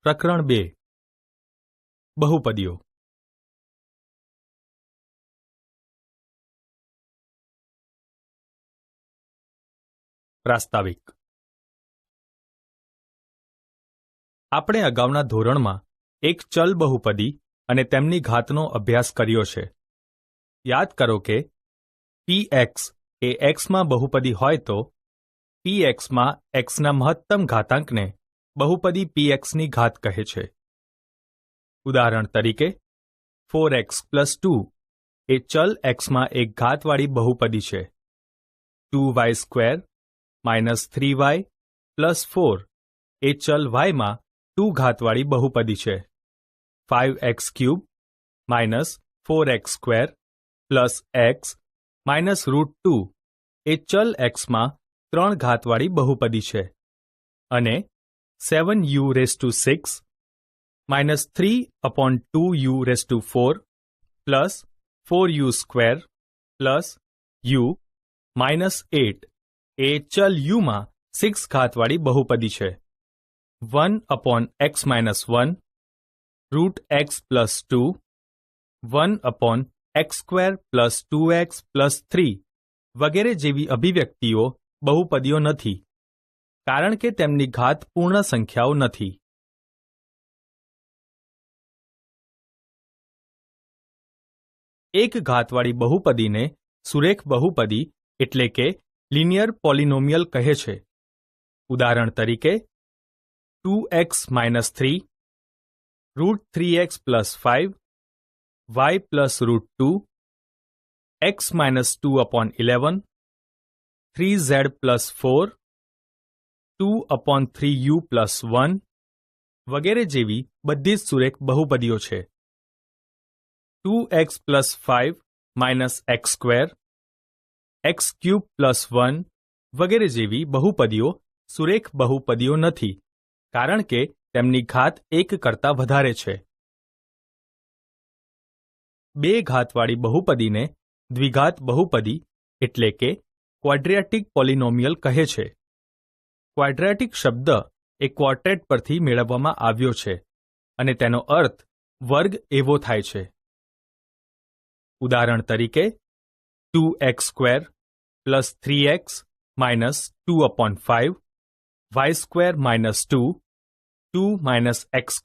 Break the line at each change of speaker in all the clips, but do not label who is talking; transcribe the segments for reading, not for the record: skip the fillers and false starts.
પ્રકરણ 2 બહુપદીઓ. પ્રાસ્તાવિક. આપણે અગાઉના ધોરણમાં એક ચલ બહુપદી અને તેમની ઘાતનો અભ્યાસ કર્યો છે. યાદ કરો કે px એ xમાં બહુપદી હોય તો pxમાં xના મહત્તમ ઘાતાંકને બહુપદી pxની ઘાત કહે છે. ઉદાહરણ તરીકે 4x + 2 એ ચલ xમાં એક ઘાતવાળી બહુપદી છે. 2y² - 3y + 4 એ ચલ yમાં 2 ઘાતવાળી બહુપદી છે. 5x³ - 4x² + x - √2 એ ચલ xમાં 3 ઘાતવાળી બહુપદી છે. અને 7u⁶ - 3/2u⁴ + 4u² + u - 8 એ ચલ uમાં 6 ઘાતવાળી બહુપદી છે. 1/x-1 √x + 2 1/x² + 2x + 3 વગેરે જેવી અભિવ્યક્તિઓ બહુપદીઓ નથી, કારણ કે તેમની ઘાત પૂર્ણ સંખ્યાઓ નથી. એક ઘાતવાળી બહુપદીને સુરેખ બહુપદી એટલે કે લિનિયર પોલિનોમિયલ કહે છે. ઉદાહરણ તરીકે 2x - 3 √3x + 5 y + √2 x - 2/11 3z + 4 2/3u + 1 વગેરે જેવી બધી જ સુરેખ બહુપદીઓ છે. 2x + 5 - x² x³ + 1 વગેરે જેવી બહુપદીઓ સુરેખ બહુપદીઓ નથી, કારણ કે તેમની ઘાત 1 કરતાં વધારે છે. 2 ઘાતવાળી બહુપદીને દ્વિઘાત બહુપદી એટલે કે ક્વોડ્રેટિક પોલિનોમિયલ કહે છે. ક્વોડ્રેટિક શબ્દ એ ક્વોર્ટેટ પરથી મેળવવામાં આવ્યો છે અને તેનો અર્થ વર્ગ એવો થાય છે. ઉદાહરણ તરીકે 2x² + 3x - 2/5 y² - 2 2 - x²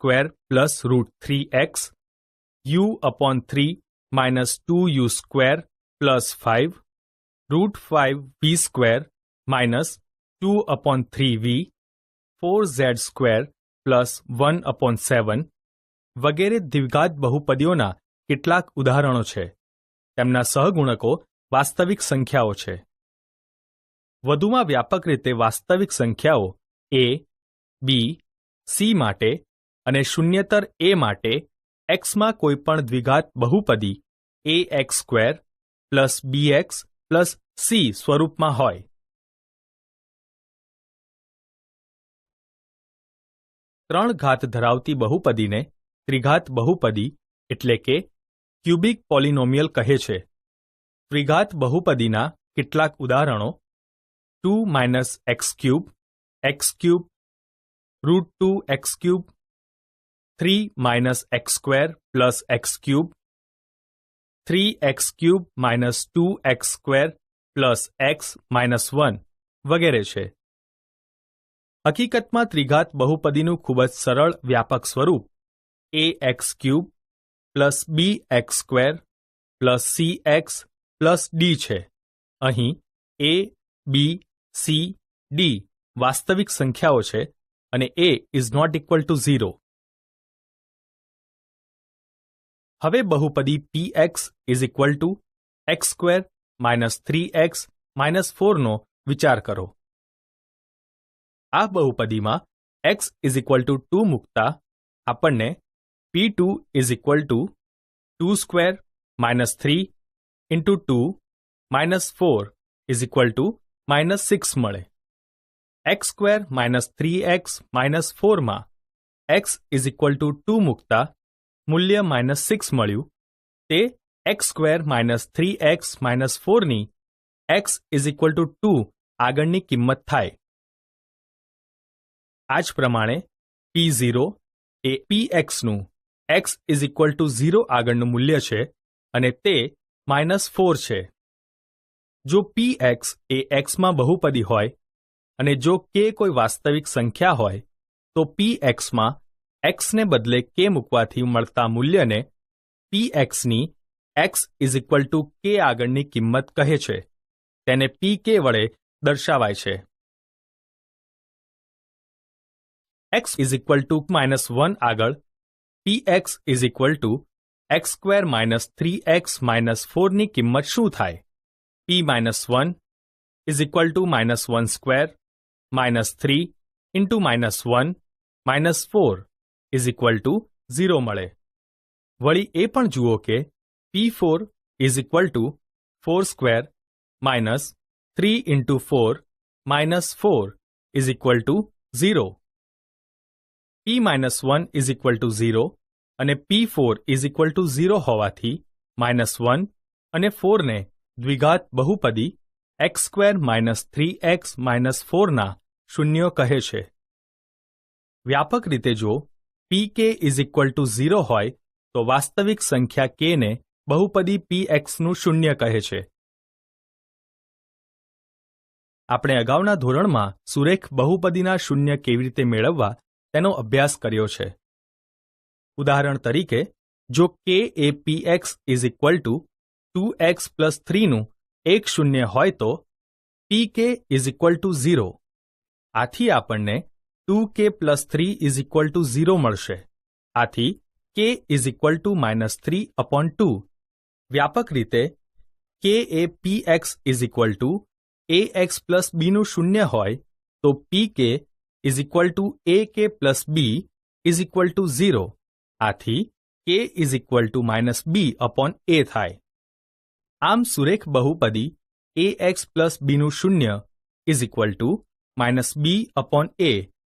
+ √3x u/3 - 2u² + 5 √5v² - 2/3v 4z² + 1/7 વગેરે દ્વિઘાત બહુપદીઓના કેટલાક ઉદાહરણો છે. તેમના સહગુણકો વાસ્તવિક સંખ્યાઓ છે. વધુમાં વ્યાપક રીતે વાસ્તવિક સંખ્યાઓ a, b, c માટે અને શૂન્યેતર a માટે xમાં કોઈપણ દ્વિઘાત બહુપદી ax² + bx + c સ્વરૂપમાં હોય. ત્રણ ઘાત ધરાવતી બહુપદીને ત્રિઘાત બહુપદી એટલે કે ક્યુબિક પોલિનોમિયલ કહે છે. ત્રિઘાત બહુપદીના કેટલાક ઉદાહરણો 2 - x³ x³ √2x³ 3 - x² + x³ 3x³ - 2x² + x - 1 વગેરે છે. હકીકતમાં ત્રિઘાત બહુપદીનું ખૂબ જ સરળ વ્યાપક સ્વરૂપ ax³ + bx² + cx + d છે. અહીં a, b, c, d વાસ્તવિક સંખ્યાઓ છે અને a ≠ 0. હવે બહુપદી px = x² - 3x - 4 નો વિચાર કરો. આ બહુપદીમાં x = 2 મૂકતા આપણને p2 = 2² - 3 × 2 - 4 -6 મળે. x² - 3x - 4 માં x = 2 મૂકતા મૂલ્ય -6 મળ્યું. તે x² - 3x - 4 ની x = 2 આગળની કિંમત થાય. આ જ પ્રમાણે p0 એ px નું x ઇઝ ઇક્વલ ટુ 0 આગળનું મૂલ્ય છે અને તે -4 છે. જો px એ xમાં બહુપદી હોય અને જો k કોઈ વાસ્તવિક સંખ્યા હોય તો pxમાં xને બદલે k મૂકવાથી મળતા મૂલ્યને pxની x is equal to k આગળની કિંમત કહે છે. તેને pk વડે દર્શાવાય છે. x ઇઝ ઇક્વલ ટુ -1 આગળ px is equal to x² - 3x - 4 ની કિંમત શું થાય? p -1 is equal two -1² -3 into -1 -4 is equal to 0 મળે. વળી એ પણ જુઓ કે p4 is equal two 4² -3 into 4 -4 is equal to 0. p -1 is equal to 0 અને p4 ઇઝ ઇક્વલ ટુ 0 હોવાથી -1 અને 4 ને દ્વિઘાત બહુપદી x² - 3x - 4 ના શૂન્યો કહે છે. વ્યાપક રીતે જો pk ઇઝ ઇક્વલ ટુ 0 હોય તો વાસ્તવિક સંખ્યા k ને બહુપદી px નું શૂન્ય કહે છે. આપણે અગાઉના ધોરણમાં સુરેખ બહુપદીના શૂન્ય કેવી રીતે મેળવવા તેનો અભ્યાસ કર્યો છે. ઉદાહરણ તરીકે જો k A px is equal to 2x plus 3 નું એક શૂન્ય હોય તો pk ઇઝ ઇક્વલ ટુ 0. આથી આપણને 2k plus 3 is equal to 0 મળશે. આથી k ઇઝ ઇક્વલ ટુ -3/2. વ્યાપક રીતે k A px is equal to ax plus b નું શૂન્ય હોય તો pk is equal two ak plus b is equal to 0. આથી k is equal two -b/a થાય. આમ સુરેખ બહુપદી ax પ્લસ b નું શૂન્ય is equal two -b/a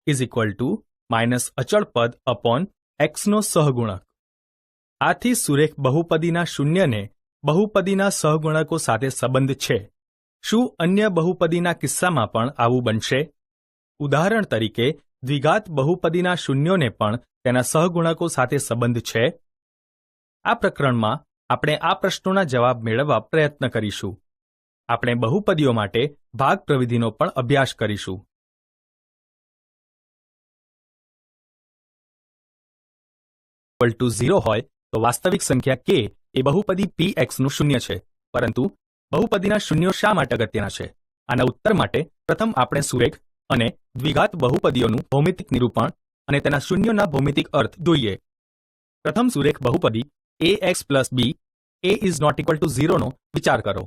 is equal to અચળ પદ અપોન x નો સહગુણક. આથી સુરેખ બહુપદીના શૂન્યને બહુપદીના સહગુણકો સાથે સંબંધ છે. શું અન્ય બહુપદીના કિસ્સામાં પણ આવું બનશે? ઉદાહરણ તરીકે દ્વિઘાત બહુપદીના શૂન્યોને પણ તેના સહગુણકો સાથે સંબંધ છે. આ પ્રકરણમાં આપણે આ પ્રશ્નોના જવાબ મેળવવા પ્રયત્ન કરીશું. આપણે બહુપદીઓ માટે ભાગ પ્રવિધિનો પણ અભ્યાસ કરીશું. ઇક્વલ ટુ 0 હોય તો વાસ્તવિક સંખ્યા k એ બહુપદી px નું શૂન્ય છે. પરંતુ બહુપદીના શૂન્યો શા માટે અગત્યના છે? આના ઉત્તર માટે પ્રથમ આપણે સુરેખ અને દ્વિઘાત બહુપદીઓનું ભૌમિતિક નિરૂપણ અને તેના શૂન્યોના ભૌમિતિક અર્થ જોઈએ. પ્રથમ સુરેખ બહુપદી ax plus b a is not equal to 0 નો વિચાર કરો.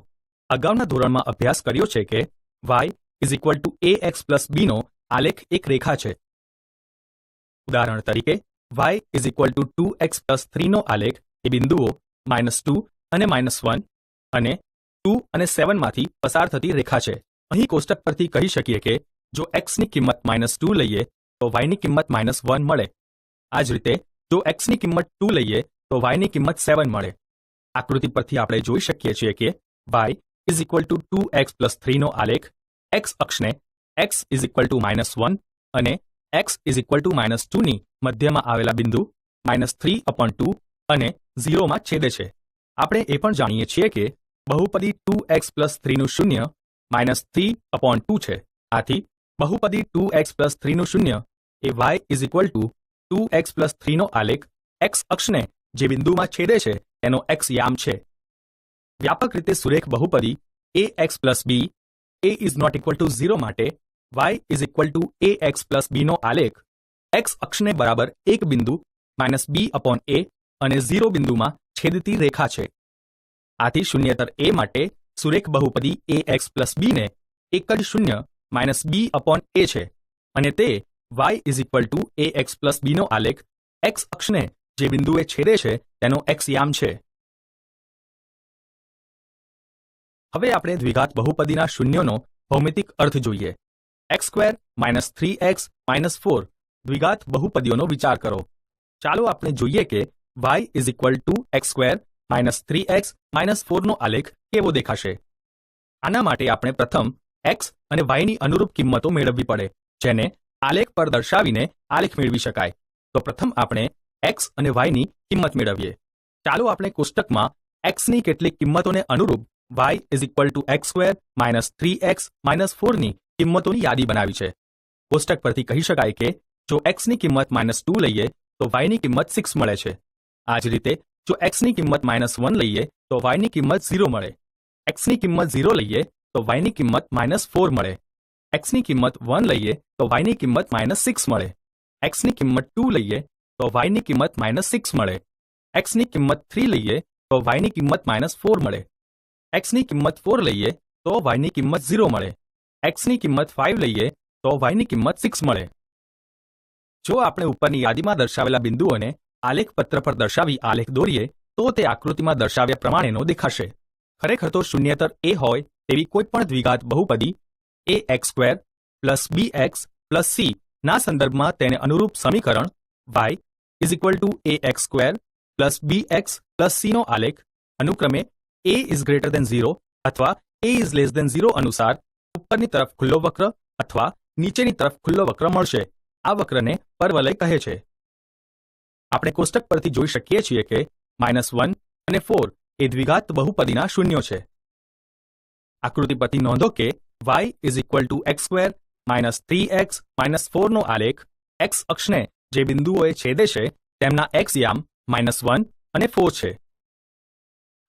અગાઉના ધોરણમાં અભ્યાસ કર્યો છે કે y is equal to ax plus b નો આલેખ એક રેખા છે. ઉદાહરણ તરીકે y is equal to 2x plus 3 નો આલેખ એ બિંદુઓ -2 અને -1 અને 2 અને 7 માંથી પસાર થતી રેખા છે. અહીં કોષ્ટક પરથી કહી શકીએ કે જો x ની કિંમત -2 લઈએ તો y ની કિંમત -1 મળે. આ જ રીતે જો x ની કિંમત 2 લઈએ તો y ની કિંમત 7 મળે. આકૃતિ પરથી આપણે જોઈ શકીએ છીએ કે y is equal to 2x plus 3 નો આલેખ x અક્ષને x ઇઝ ઇક્વલ ટુ -1 અને x ઇઝ ઇક્વલ ટુ -2 ની મધ્યમાં આવેલા બિંદુ -3/2 અને 0 માં છેદે છે. આપણે એ પણ જાણીએ છીએ કે બહુપદી 2x પ્લસ 3 નું શૂન્ય -3/2 છે. આથી બહુપદી 2x પ્લસ 3 નું શૂન્ય એ y is equal to 2x plus 3 નો આલેખ x અક્ષને જે બિંદુમાં છેદે છે તેનો x યામ છે. વ્યાપક રીતે સુરેખ બહુપદી ax plus b a is not equal to 0 માટે y is equal to ax plus b નો આલેખ x અક્ષને બરાબર એક બિંદુ -b/a અને 0 બિંદુમાં છેદતી રેખા છે. આથી શૂન્યતર a માટે સુરેખ બહુપદી ax પ્લસ b ને એક જ શૂન્ય -b/a છે અને તે y is equal to ax plus b નો આલેખ x અક્ષને જે બિંદુએ છેદે છે તેનો x યામ છે. હવે આપણે દ્વિઘાત બહુપદીના શૂન્યોનો ભૌમિતિક અર્થ જોઈએ. x² - 3x - 4 દ્વિઘાત બહુપદીઓનો વિચાર કરો. ચાલો આપણે જોઈએ કે y is equal to x² - 3x - 4 નો આલેખ કેવો દેખાશે. આના માટે આપણે પ્રથમ x અને y ની અનુરૂપ કિંમતો મેળવવી પડે જેને આલેખ પર દર્શાવીને આલેખ મેળવી શકાય. તો પ્રથમ આપણે એક્સ અને વાયની કિંમત મેળવીએ. ચાલો આપણે કોષ્ટકમાં એક્સની કેટલીક કિંમતોને અનુરૂપ y is equal to x square minus 3x minus 4ની કિંમતોની યાદી બનાવી છે. કોષ્ટક પરથી કહી શકાય કે જો એક્સની કિંમત -2 લઈએ તો yની કિંમત 6 મળે છે. આ જ રીતે જો એક્સની કિંમત -1 લઈએ તો yની કિંમત 0 મળે. એક્સની કિંમત 0 લઈએ તો yની કિંમત -4 મળે. એક્સની કિંમત 1 લઈએ તો yની કિંમત -6 મળે. એક્સની કિંમત 2 લઈએ તો yની કિંમત -6 મળે. એક્સની કિંમત 3 લઈએ તો yની કિંમત -4 મળે. એક્સની કિંમત 4 લઈએ તો yની કિંમત 0 મળે. એક્સની કિંમત 5 લઈએ તો yની કિંમત 6 મળે. જો આપણે ઉપરની યાદીમાં દર્શાવેલા બિંદુઓને આલેખ પત્ર પર દર્શાવી આલેખ દોરીએ તો તે આકૃતિમાં દર્શાવ્યા પ્રમાણેનો દેખાશે. ખરેખર તો શૂન્યતર a હોય તેવી કોઈપણ દ્વિઘાત બહુપદી ax square plus bx plus c ના સંદર્ભમાં તેને અનુરૂપ સમીકરણ y is equal to ax square plus bx plus c નો આલેખ અનુક્રમે a ઇઝ ગ્રેટર દેન 0 અથવા a ઇઝ લેસ દેન 0 અનુસાર ઉપરની તરફ ખુલ્લો વક્ર અથવા નીચેની તરફ ખુલ્લો વક્ર મળશે. આ વક્રને પરવલય કહે છે. આપણે કોષ્ટક પરથી જોઈ શકીએ છીએ કે -1 અને 4 એ દ્વિઘાત બહુપદીના શૂન્યો છે. આકૃતિ પરથી નોંધો કે y is equal to x square minus 3x minus 4 નો આલેખ એક્સ અક્ષને જે બિંદુઓએ છેદે છે તેમના x યામ -1 અને 4 છે.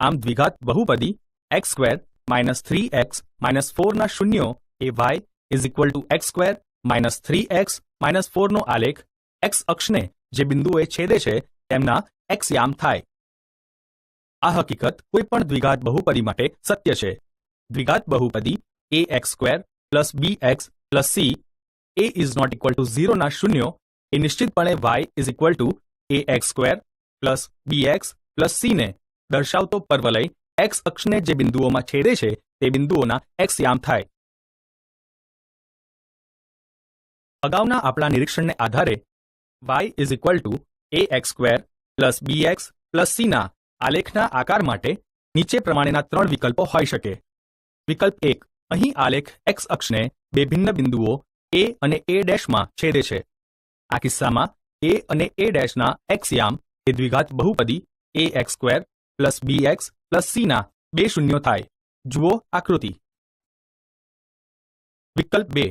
આમ દ્વિઘાત બહુપદી x square minus 3x minus 4 ના શૂન્યો એ y is equal to x square minus 3x minus 4 નો આલેખ એક્સ અક્ષને જે બિંદુએ છેદે છે તેમના x યામ થાય. આ હકીકત કોઈપણ દ્વિઘાત બહુપદી માટે સત્ય છે. દ્વિઘાત બહુપદી ax square plus bx plus c a is not equal to 0 ના શૂન્યો એ નિશ્ચિતપણે y is equal to ax square plus bx plus c ને દર્શાવતો પરવલય x અક્ષને જે બિંદુઓમાં છેદે છે તે બિંદુઓના x યામ થાય. અગાઉના આપણા નિરીક્ષણને આધારે y is equal to ax square plus bx plus c ના આલેખના આકાર માટે નીચે પ્રમાણેના 3 વિકલ્પો હોઈ શકે. વિકલ્પ 1, અહીં આલેખ x અક્ષને બે ભિન્ન બિંદુઓ a અને a' માં છેદે છે. આ કિસ્સામાં a અને a' ના x યામ એ દ્વિઘાત બહુપદી ax square plus bx plus c ના બે શૂન્યો થાય. જુઓ આકૃતિ. વિકલ્પ 2,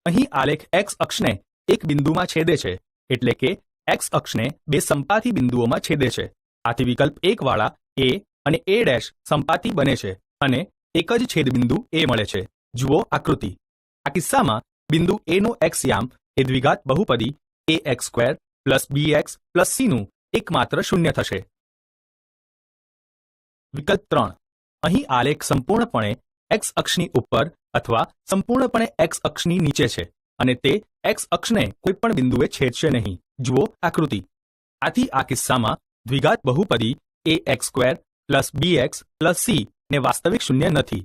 અહીં આલેખ x અક્ષને એક બિંદુમાં છેદે છે એટલે કે x અક્ષને બે સંપાતી બિંદુઓમાં છેદે છે. આથી વિકલ્પ 1 વાળા a અને a' સંપાતી બને છે અને એક જ છેદબિંદુ a મળે છે. જુઓ આકૃતિ. આ કિસ્સામાં બિંદુ a નો x યામ એ દ્વિઘાત બહુપદી ax square plus bx plus c નું એકમાત્ર શૂન્ય થશે. વિકલ્પ 3, અહીં આલેખ સંપૂર્ણપણે x અક્ષની ઉપર અથવા સંપૂર્ણપણે x અક્ષની નીચે છે અને તે x અક્ષને કોઈપણ બિંદુએ છેદશે નહીં. જુઓ આકૃતિ. આથી આ કિસ્સામાં દ્વિઘાત બહુપદી ax square plus bx plus c ને વાસ્તવિક શૂન્ય નથી.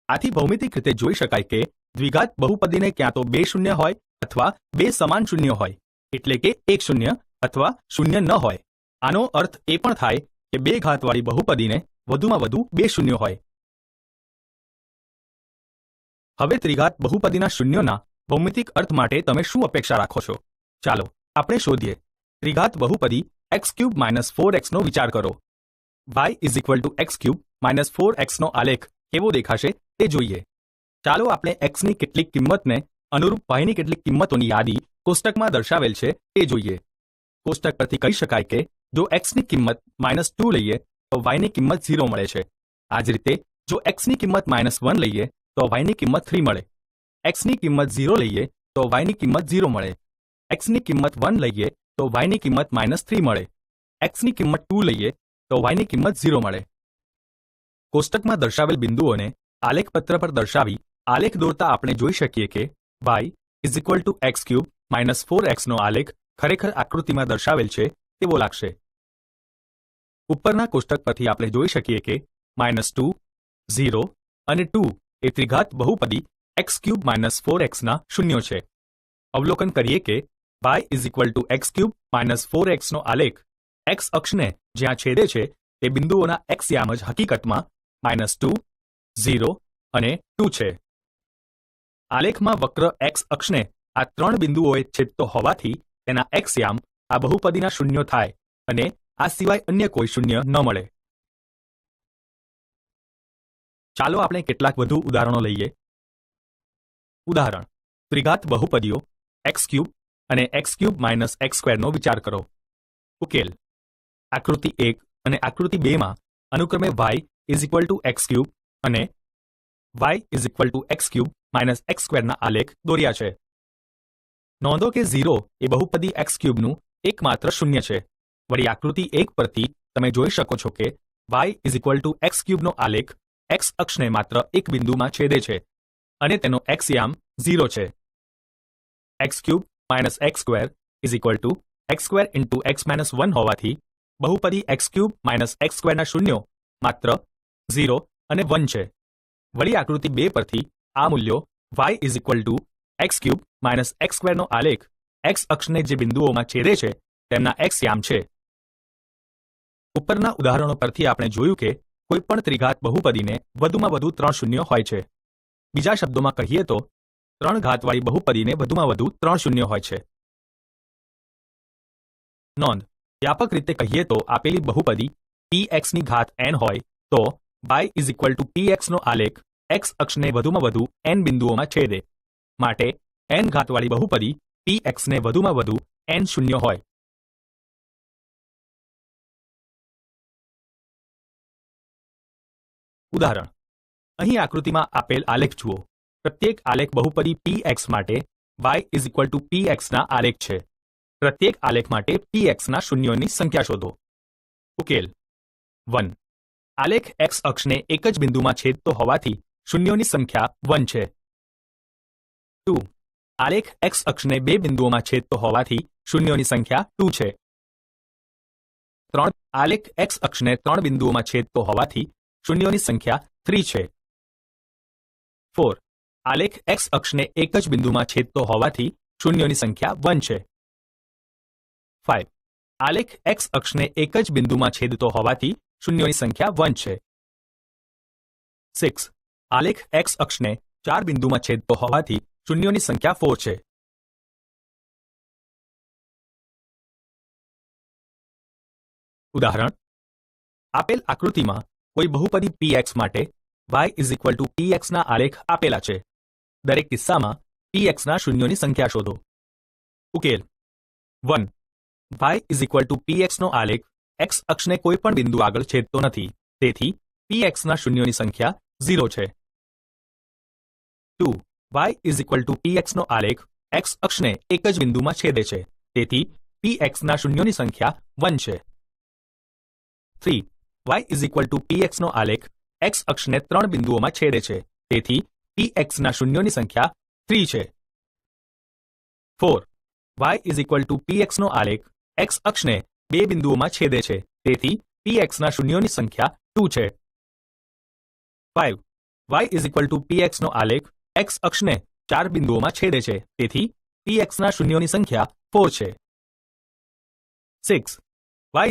આથી ભૌમિતિક રીતે જોઈ શકાય કે દ્વિઘાત બહુપદીને ક્યાં તો બે શૂન્ય હોય અથવા બે સમાન શૂન્ય હોય એટલે કે એક શૂન્ય અથવા શૂન્ય ન હોય. આનો અર્થ એ પણ થાય કે બે ઘાતવાળી બહુપદીને વધુમાં વધુ બે શૂન્યો હોય. હવે ત્રિઘાત બહુપદીના શૂન્યોના ભૌમિતિક અર્થ માટે તમે શું અપેક્ષા રાખો છો? ચાલો આપણે શોધીએ. ત્રિઘાત બહુપદી x³ - 4x નો વિચાર કરો. y is equal to x³ - 4x નો આલેખ કેવો દેખાશે તે જોઈએ. ચાલો આપણે x ની કેટલીક કિંમતને અનુરૂપ y ની કેટલીક કિંમતોની યાદી કોષ્ટકમાં દર્શાવેલ છે તે જોઈએ. કોષ્ટક પરથી કહી શકાય કે જો x ની કિંમત -2 લઈએ તો y ની કિંમત 0 મળે છે. આ જ રીતે જો x ની કિંમત -1 લઈએ તો y ની કિંમત 3 મળે. x ની કિંમત 0 લઈએ તો y ની કિંમત 0 મળે. x ની કિંમત 1 લઈએ તો y ની કિંમત -3 મળે. x ની કિંમત 2 લઈએ તો y ની કિંમત 0 મળે. કોષ્ટકમાં દર્શાવેલ બિંદુઓને આલેખપત્ર પર દર્શાવી આલેખ દોરતા આપણે જોઈ શકીએ કે y is equal to x³ - 4x નો આલેખ ખરેખર આકૃતિમાં દર્શાવેલ છે તેવો લાગશે. ઉપરના કોષ્ટક પરથી આપણે જોઈ શકીએ કે -2, 0 અને 2 એ ત્રિઘાત બહુપદી x³ - 4x ના શૂન્યો છે. અવલોકન કરીએ કે y is equal to x³ - 4x નો આલેખ x અક્ષને જ્યાં છેદે છે તે બિંદુઓના x યામ જ હકીકતમાં -2, 0 અને 2 છે. આલેખમાં વક્ર x અક્ષને આ ત્રણ બિંદુઓએ છેદતો હોવાથી તેના x યામ આ બહુપદીના શૂન્યો થાય અને આ સિવાય અન્ય કોઈ શૂન્ય ન મળે. ચાલો આપણે કેટલાક વધુ ઉદાહરણો લઈએ. ઉદાહરણ: ત્રિઘાત બહુપદીઓ x³ અને x³ - x² નો વિચાર કરો. ઉકેલ: આકૃતિ 1 અને આકૃતિ 2 માં અનુક્રમે y x³ અને y x³ - x² ના આલેખ દોર્યા છે. નોંધો કે 0 એ બહુપદી x³ નું એકમાત્ર શૂન્ય છે. વળી આકૃતિ 1 પરથી તમે જોઈ શકો છો કે y x³ નો આલેખ x અક્ષને માત્ર એક બિંદુમાં છેદે છે અને તેનો x યામ 0 છે. x³ - x² x² × x - 1 હોવાથી બહુપદી x³ - x² ના શૂન્યો માત્ર 0 અને 1 છે. વળી આકૃતિ 2 પરથી આ મૂલ્યો y x³ - x² નો આલેખ x અક્ષને જે બિંદુઓમાં છેદે છે તેમના x યામ છે. ઉપરના ઉદાહરણો પરથી આપણે જોયું કે કોઈપણ ત્રિઘાત બહુપદીને વધુમાં વધુ 3 શૂન્યો હોય છે. બીજા શબ્દોમાં કહીએ તો 3 ઘાતવાળી બહુપદીને વધુમાં વધુ 3 શૂન્યો હોય છે. નોંધ: વ્યાપક રીતે કહીએ તો આપેલી બહુપદી px ની ઘાત n હોય તો y px નો આલેખ x અક્ષને વધુમાં વધુ n બિંદુઓમાં છેદે. માટે n ઘાતવાળી બહુપદી px ને વધુમાં વધુ n શૂન્યો હોય. ઉદાહરણ: અહીં આકૃતિમાં આપેલ આલેખ જુઓ. પ્રત્યેક આલેખ બહુપદી px માટે y px ના આલેખ છે. પ્રત્યેક આલેખ માટે px ના શૂન્યોની સંખ્યા શોધો. ઉકેલ: 1. આલેખ x અક્ષને એક જ બિંદુમાં છેદતો હોવાથી શૂન્યોની સંખ્યા 1 છે. 2. આલેખ x અક્ષને બે બિંદુઓમાં છેદતો હોવાથી શૂન્યોની સંખ્યા 2 છે. 3. આલેખ x અક્ષને 3 બિંદુઓમાં છેદતો હોવાથી શૂન્યોની સંખ્યા 3 છે. 4. આલેખ x અક્ષને એક જ બિંદુમાં છેદતો હોવાથી શૂન્યોની સંખ્યા 1 છે. 5. આલેખ x અક્ષને એક જ બિંદુમાં છેદતો હોવાથી શૂન્યોની સંખ્યા 1 છે. 6. આલેખ x અક્ષને 4 બિંદુમાં છેદતો હોવાથી શૂન્યોની સંખ્યા 4 છે. ઉદાહરણ: આપેલ આકૃતિમાં કોઈ બહુપદી px માટે y px ના આલેખ આપેલા છે. દરેક કિસ્સામાં px ના શૂન્યોની સંખ્યા શોધો. ઉકેલ: 1. y px નો આલેખ x અક્ષને કોઈ પણ બિંદુ આગળ છેદતો નથી, તેથી px ના શૂન્યોની સંખ્યા 0 છે. 2. y px નો આલેખ x અક્ષને એક જ બિંદુમાં છેદે છે, તેથી px ના શૂન્યોની સંખ્યા 1 છે. 3. y px નો આલેખ x અક્ષને 3 બિંદુઓમાં છેદે છે, તેથી px ના શૂન્યોની સંખ્યા 3 છે. 4. y px નો આલેખ x અક્ષને 2 બિંદુઓમાં છેદે છે, તેથી px ના શૂન્યોની સંખ્યા 2 છે. 5. y px નો આલેખ x અક્ષને 4 બિંદુઓમાં છેદે છે, તેથી px ના શૂન્યોની સંખ્યા 4 છે. 6. y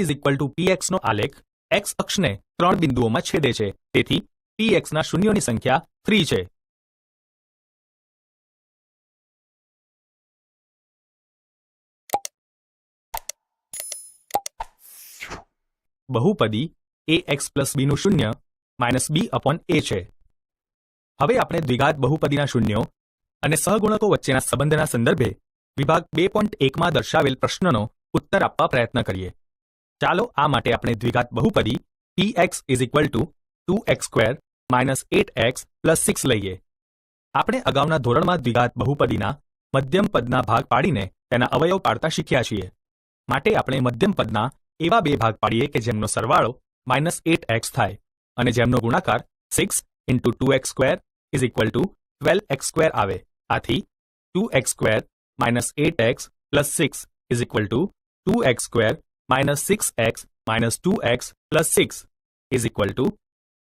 px નો આલેખ x અક્ષને 3 બિંદુઓમાં છેદે છે, તેથી px ના શૂન્યોની સંખ્યા 3 છે. બહુપદી ax + b નું શૂન્ય -b/a છે. હવે આપણે દ્વિઘાત બહુપદીના શૂન્યો અને સહગુણકો વચ્ચેના સંબંધના સંદર્ભે વિભાગ 2.1 માં દર્શાવેલ પ્રશ્નનો ઉત્તર આપવા પ્રયત્ન કરીએ. ચાલો આ માટે આપણે દ્વિઘાત બહુપદી px = 2x² - 8x + 6 લઈએ. આપણે અગાઉના ધોરણમાં દ્વિઘાત બહુપદીના મધ્યમ પદના ભાગ પાડીને તેના અવયવ પાડતા શીખ્યા છીએ. માટે આપણે મધ્યમ પદના એવા બે ભાગ પાડીએ કે જેમનો સરવાળો -8x થાય અને જેમનો ગુણાકાર 6 × 2x² = 12x² આવે. આથી 2x² - 8x + 6 = 2x² - 6x - 2x + 6 =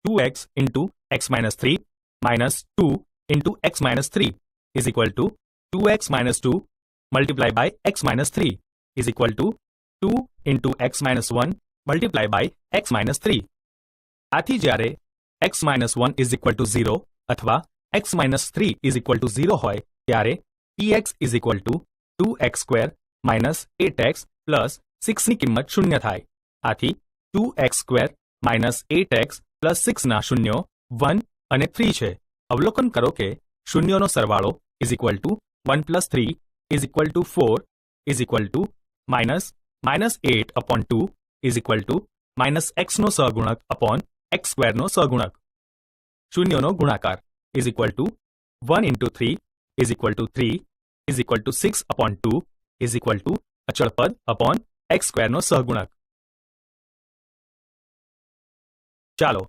2x × x - 3 - 2 × x - 3 = 2x - 2 × x - 3 = 2 × x - 1 × x - 3. આથી જ્યારે x - 1 = 0 અથવા x - 3 = 0 હોય ત્યારે px is equal to 2x² minus 8x plus 6ની કિંમત શૂન્ય થાય. આથી 2x² માઇનસ 8x પ્લસ 6ના શૂન્યો 1 અને 3 છે. અવલોકન કરો કે શૂન્યોનો સરવાળો is equal to 1 plus 3 is equal to 4 is equal to minus 8 upon 2 is equal to minus xનો સહગુણક અપોન x² નો સહગુણક. શૂન્યોનો ગુણાકાર is equal to 1 into 3 is equal to 3 is equal to 6 upon 2 is equal to અચળ પદ upon x² નો સહગુણક. ચાલો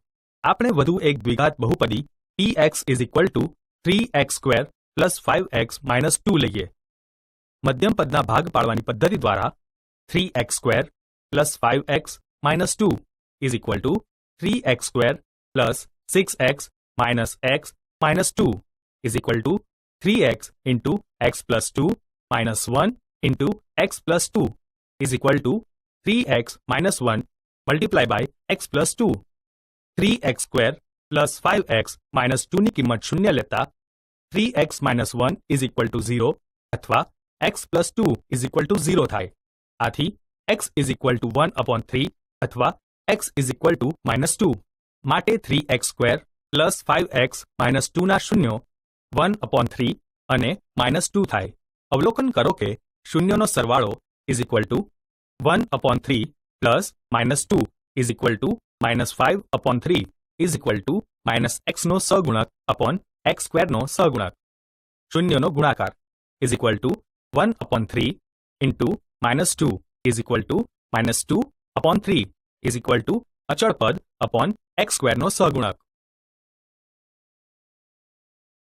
આપણે વધુ એક દ્વિઘાત બહુપદી px is equal to 3x² plus 5x minus 2 લઈએ. મધ્યમ પદના ભાગ પાડવાની પદ્ધતિ દ્વારા 3x² plus 5x minus 2 is equal to 3x² plus 6x minus x minus 2 is equal to 3x into x plus 2 minus 1 into x plus 2 is equal to 3x minus 1 multiply by x plus 2. 3x² plus 5x minus 2ની કિંમત શૂન્ય લેતા 3x minus 1 is equal to 0 અથવા x plus 2 is equal to 0 થાય. આથી x is equal to 1 upon 3 અથવા x is equal to minus 2. માટે 3x² plus 5x માઇનસ 2ના શૂન્યો 1 અપોન 3 અને માઇનસ 2 થાય. અવલોકન કરો કે શૂન્યોનો સરવાળો is equal to 1 upon 3 plus minus 2 is equal to minus 5 upon 3 is equal to minus xનો સહગુણક અપોન x² નો સહગુણક. શૂન્યનો ગુણાકાર is equal to 1 upon 3 into minus 2 is equal to minus 2 upon 3 is equal to અચળ પદ upon x² નો સહગુણક.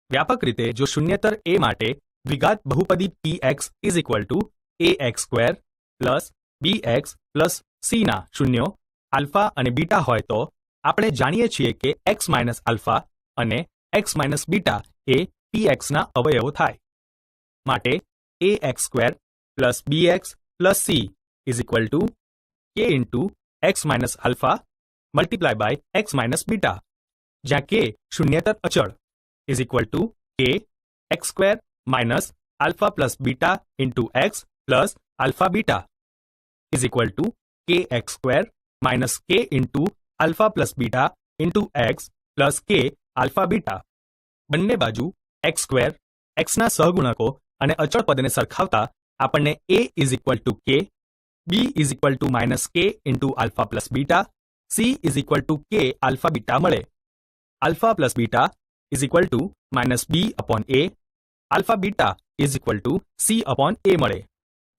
વ્યાપક રીતે જો શૂન્યેતર a માટે દ્વિઘાત બહુપદી px is equal two ax² plus bx plus c ના શૂન્યો આલ્ફા અને બીટા હોય તો આપણે જાણીએ છીએ કે x માઇનસ આલ્ફા અને x માઇનસ બીટા એ px ના અવયવો થાય. માટે ax² plus bx plus c is equal to k into x minus alpha multiply by x minus beta, જ્યાં k શૂન્યેતર અચળ is equal to k x² minus alpha plus beta into x plus alpha beta is equal to kx² minus k into alpha plus beta into x plus k alpha beta. બંને બાજુ x² xના સહગુણકો અને અચળ પદને સરખાવતા આપણને a is equal to k, b is equal to minus k into alpha plus beta, c is equal to k alpha beta મળે. Alpha plus beta is equal to minus b upon a, alpha beta is equal to c upon a મળે.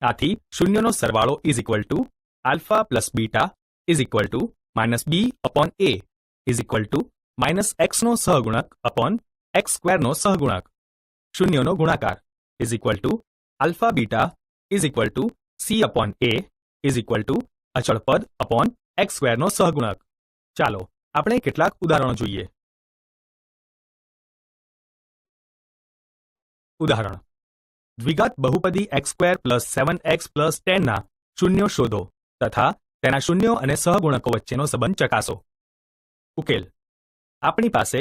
આથી શૂન્યનો સરવાળો is equal to alpha plus beta is equal to minus b upon a is equal to minus xનો સહગુણક upon x² નો સહગુણક. શૂન્યોનો ગુણાકાર is equal to alpha beta is equal to c upon a is equal to અચળ પદ upon x² નો સહગુણક. ચાલો આપણે કેટલાક ઉદાહરણો જોઈએ. ઉદાહરણ: દ્વિઘાત બહુપદી x² પ્લસ 7x પ્લસ 10 ના શૂન્યો શોધો તથા તેના શૂન્યો અને સહગુણકો વચ્ચેનો સંબંધ ચકાસો. ઉકેલ: આપણી પાસે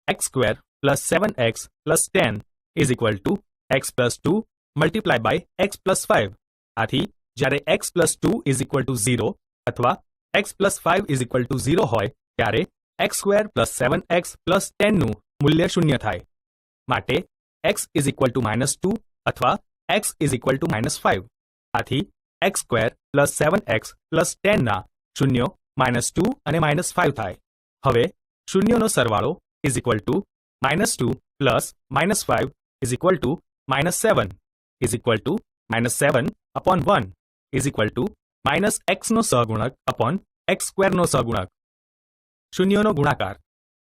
x² plus 7x plus 10 is equal to x plus 2 multiply by x plus 5. આથી જ્યારે x plus 2 is equal to 0 અથવા x plus 5 is equal to 0 હોય ત્યારે x² પ્લસ 7x પ્લસ 10 નું મૂલ્ય શૂન્ય થાય. માટે x is equal to minus 2 અથવા x is equal to minus 5. આથી x² પ્લસ 7x પ્લસ 10 ના શૂન્યો માઇનસ 2 અને માઇનસ 5 થાય. હવે શૂન્યોનો સરવાળો is equal to minus 2 plus minus 5 is equal to minus 7 is equal to minus 7 upon 1 is equal to minus x નો સહગુણક upon x² નો સહગુણક. શૂન્યોનો ગુણાકાર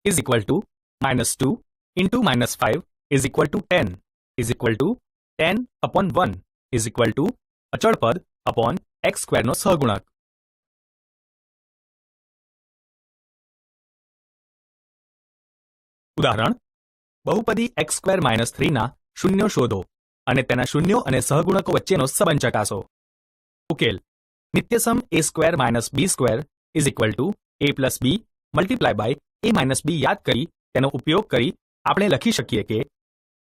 is equal to minus 2 into minus 5 is equal two 10 is equal two 10 upon 1 is equal to અચળ પદ upon x² નો સહગુણક. ઉદાહરણ: બહુપદી x² માઇનસ 3 ના શૂન્યો શોધો અને તેના શૂન્યો અને સહગુણકો વચ્ચેનો સંબંધ ચકાસો. ઉકેલ: નિત્યસમ a² minus b² is equal to a plus b multiply by a minus b યાદ કરી તેનો ઉપયોગ કરી આપણે લખી શકીએ કે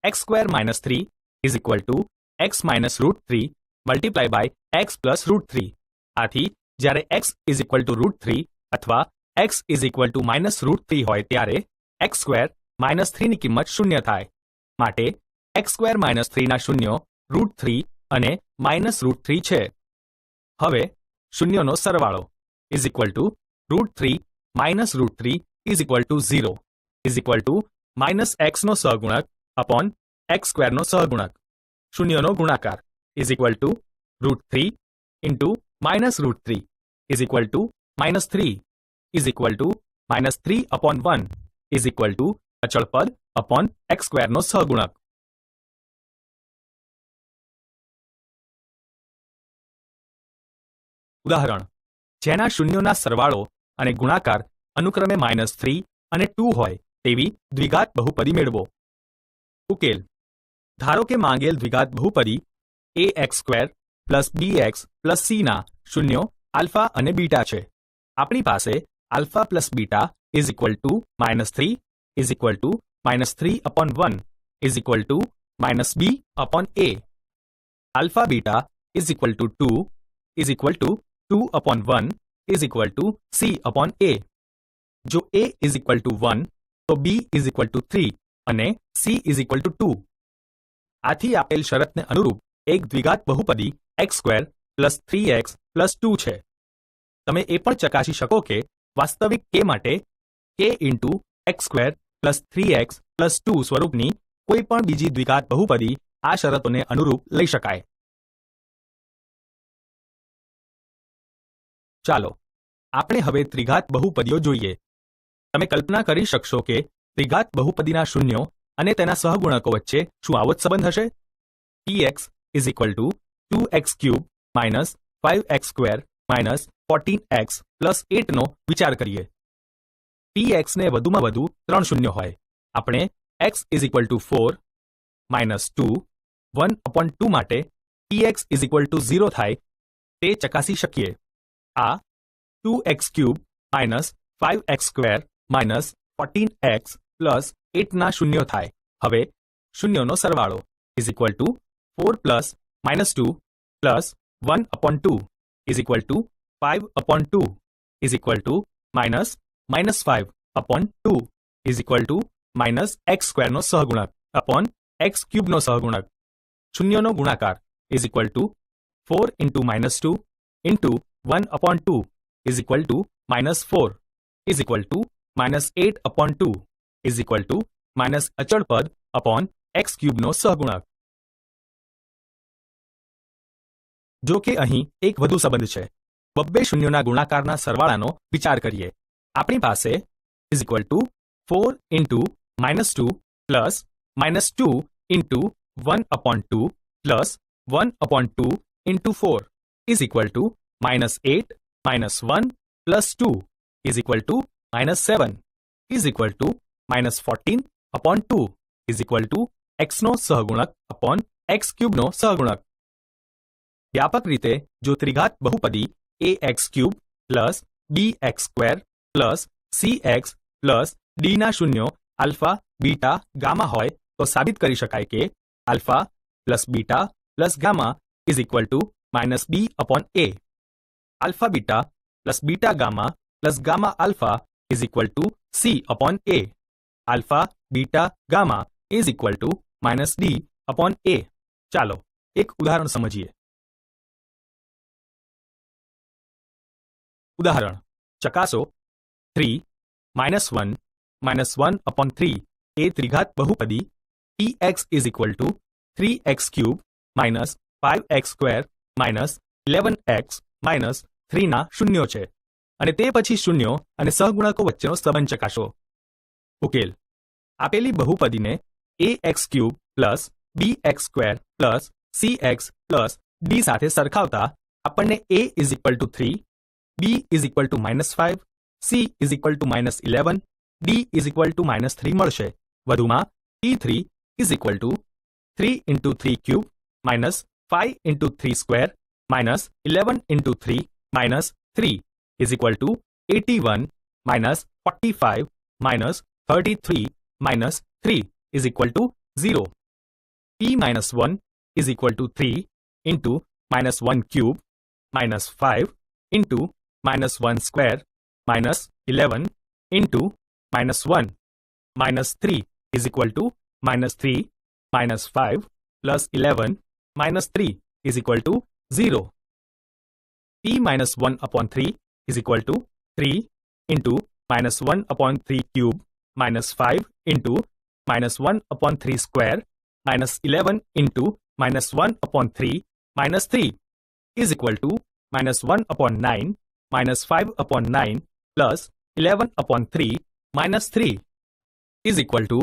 x² minus 3 is equal to x minus √3 multiply by x plus √3. આથી જ્યારે એક્સ ઇઝ ઇક્વલ ટુ √3 અથવા x is equal to minus √3 હોય ત્યારે એક્સ સ્ક્વેર માઇનસ 3 ની કિંમત શૂન્ય થાય. માટે એક્સ સ્ક્વેર માઇનસ 3 ના શૂન્યો √3 અને માઇનસ √3 છે. હવે શૂન્યોનો સરવાળો is equal to √3 minus √3 is equal to 0 is equal to minus એક્સનો સહગુણક અપોન એક્સ સ્ક્વેરનો સહગુણક. શૂન્યનો ગુણાકાર is equal to √3 into minus √3 is equal to minus 3 is equal to minus 3 upon 1 is equal to અચળ પદ અપોન એક્સ સ્ક્વેરનો સહગુણક. ઉદાહરણ જેના શૂન્યોના સરવાળો અને ગુણાકાર અનુક્રમે -3 અને 2 હોય તેવી દ્વિઘાત બહુપદી મેળવો. ઉકેલ ધારો કે માંગેલ દ્વિઘાત બહુપદી ax² plus bx plus c ના શૂન્યો આલ્ફા અને બીટા છે. આપણી પાસે alpha plus beta is equal to -3 is equal to -3 upon 1 is equal two -b upon a. Alpha beta is equal two 2 is equal two 2 upon 1 is equal to c upon a. જો a is equal to 1 તો b is equal to 3 અને c is equal two 2. આથી આપેલ શરતને અનુરૂપ એક દ્વિઘાત બહુપદી x² પ્લસ 3x પ્લસ 2 છે. તમે એ પણ ચકાસી શકો કે વાસ્તવિક k માટે k into x² plus 3x plus 2 સ્વરૂપની કોઈ પણ બીજી દ્વિઘાત બહુપદી આ શરતોને અનુરૂપ લઈ શકાય. ચાલો આપણે હવે ત્રિઘાત બહુપદીઓ જોઈએ. તમે કલ્પના કરી શકશો કે ત્રિઘાત બહુપદીના શૂન્યો અને તેના સહગુણકો વચ્ચે શું આવો જ સંબંધ હશે? px is equal two 2x³ minus 5x² minus 14x plus 8 નો વિચાર કરીએ. px ને વધુમાં વધુ 3 શૂન્ય હોય. આપણે x ઇઝ ઇક્વલ ટુ 4 -2 1/2 માટે px ઇઝ ઇક્વલ ટુ 0 થાય તે ચકાસી શકીએ. આ 2x³ minus 5x² minus 14x plus 8 ના શૂન્યો થાય. હવે શૂન્યોનો સરવાળો is equal to 4 plus -2 plus 1/2 is equal two 5/2 is equal to minus -5/2 is equal to minus x² નો સહગુણક અપોન x³ નો સહગુણક. શૂન્યોનો ગુણાકાર is equal to 4 into -2 into 1/2 is equal to -4 is equal two -8/2 is equal to minus અચળ પદ upon x³ નો સહગુણક. જો કે અહીં એક વધુ સંબંધ છે. બબ્બે શૂન્યોના ગુણાકારના સરવાળાનો વિચાર કરીએ. આપણી પાસે is equal to 4 into -2 plus -2 into 1/2 plus 1/2 into 4 is equal two -8 -1 plus 2 is equal two -7 is equal two -14/2 is equal to x નો સહગુણક અપોન x³ નો સહગુણક. વ્યાપક રીતે જો ત્રિઘાત બહુપદી ax³ plus bx² plus cx plus d ના શૂન્યો alpha beta gamma હોય તો સાબિત કરી શકાય કે alpha plus beta plus gamma is equal two -b upon a. Alpha beta plus beta gamma plus gamma alpha is equal to c upon a. Alpha beta gamma is equal two -d upon a. ચાલો એક ઉદાહરણ સમજીએ. ઉદાહરણ ચકાસો 3 -1 -1/3 એ ત્રિઘાત બહુપદી px is equal two 3x³ minus 5x² minus 11x minus 3 ના શૂન્યો છે અને તે પછી શૂન્યો અને સહગુણકો વચ્ચેનો સંબંધ ચકાસો. ઉકેલ આપેલી બહુપદીને ax³ plus bx² plus cx plus d સાથે સરખાવતા આપણને a is equal to 3 b is equal two -5 c is equal two -11 d is equal to -3 મળશે. વધુમાં p3 is equal to 3 into 3³ minus 5 into 3² minus 11 into 3 minus 3 is equal two 81 minus 45 minus 33 minus 3 is equal to 0. p minus 1 is equal to 3 into minus 1 cube minus 5 into minus 1 square minus 11 into minus 1 minus 3 is equal to minus 3 minus 5 plus 11 minus 3 is equal to 0. p minus 1 upon 3 is equal to 3 into minus 1 upon 3 cube minus 5 into minus 1 upon 3 square minus 11 into minus 1 upon 3 minus 3 is equal to minus 1 upon 9 minus 5 upon 9 plus 11 upon 3 minus 3 is equal to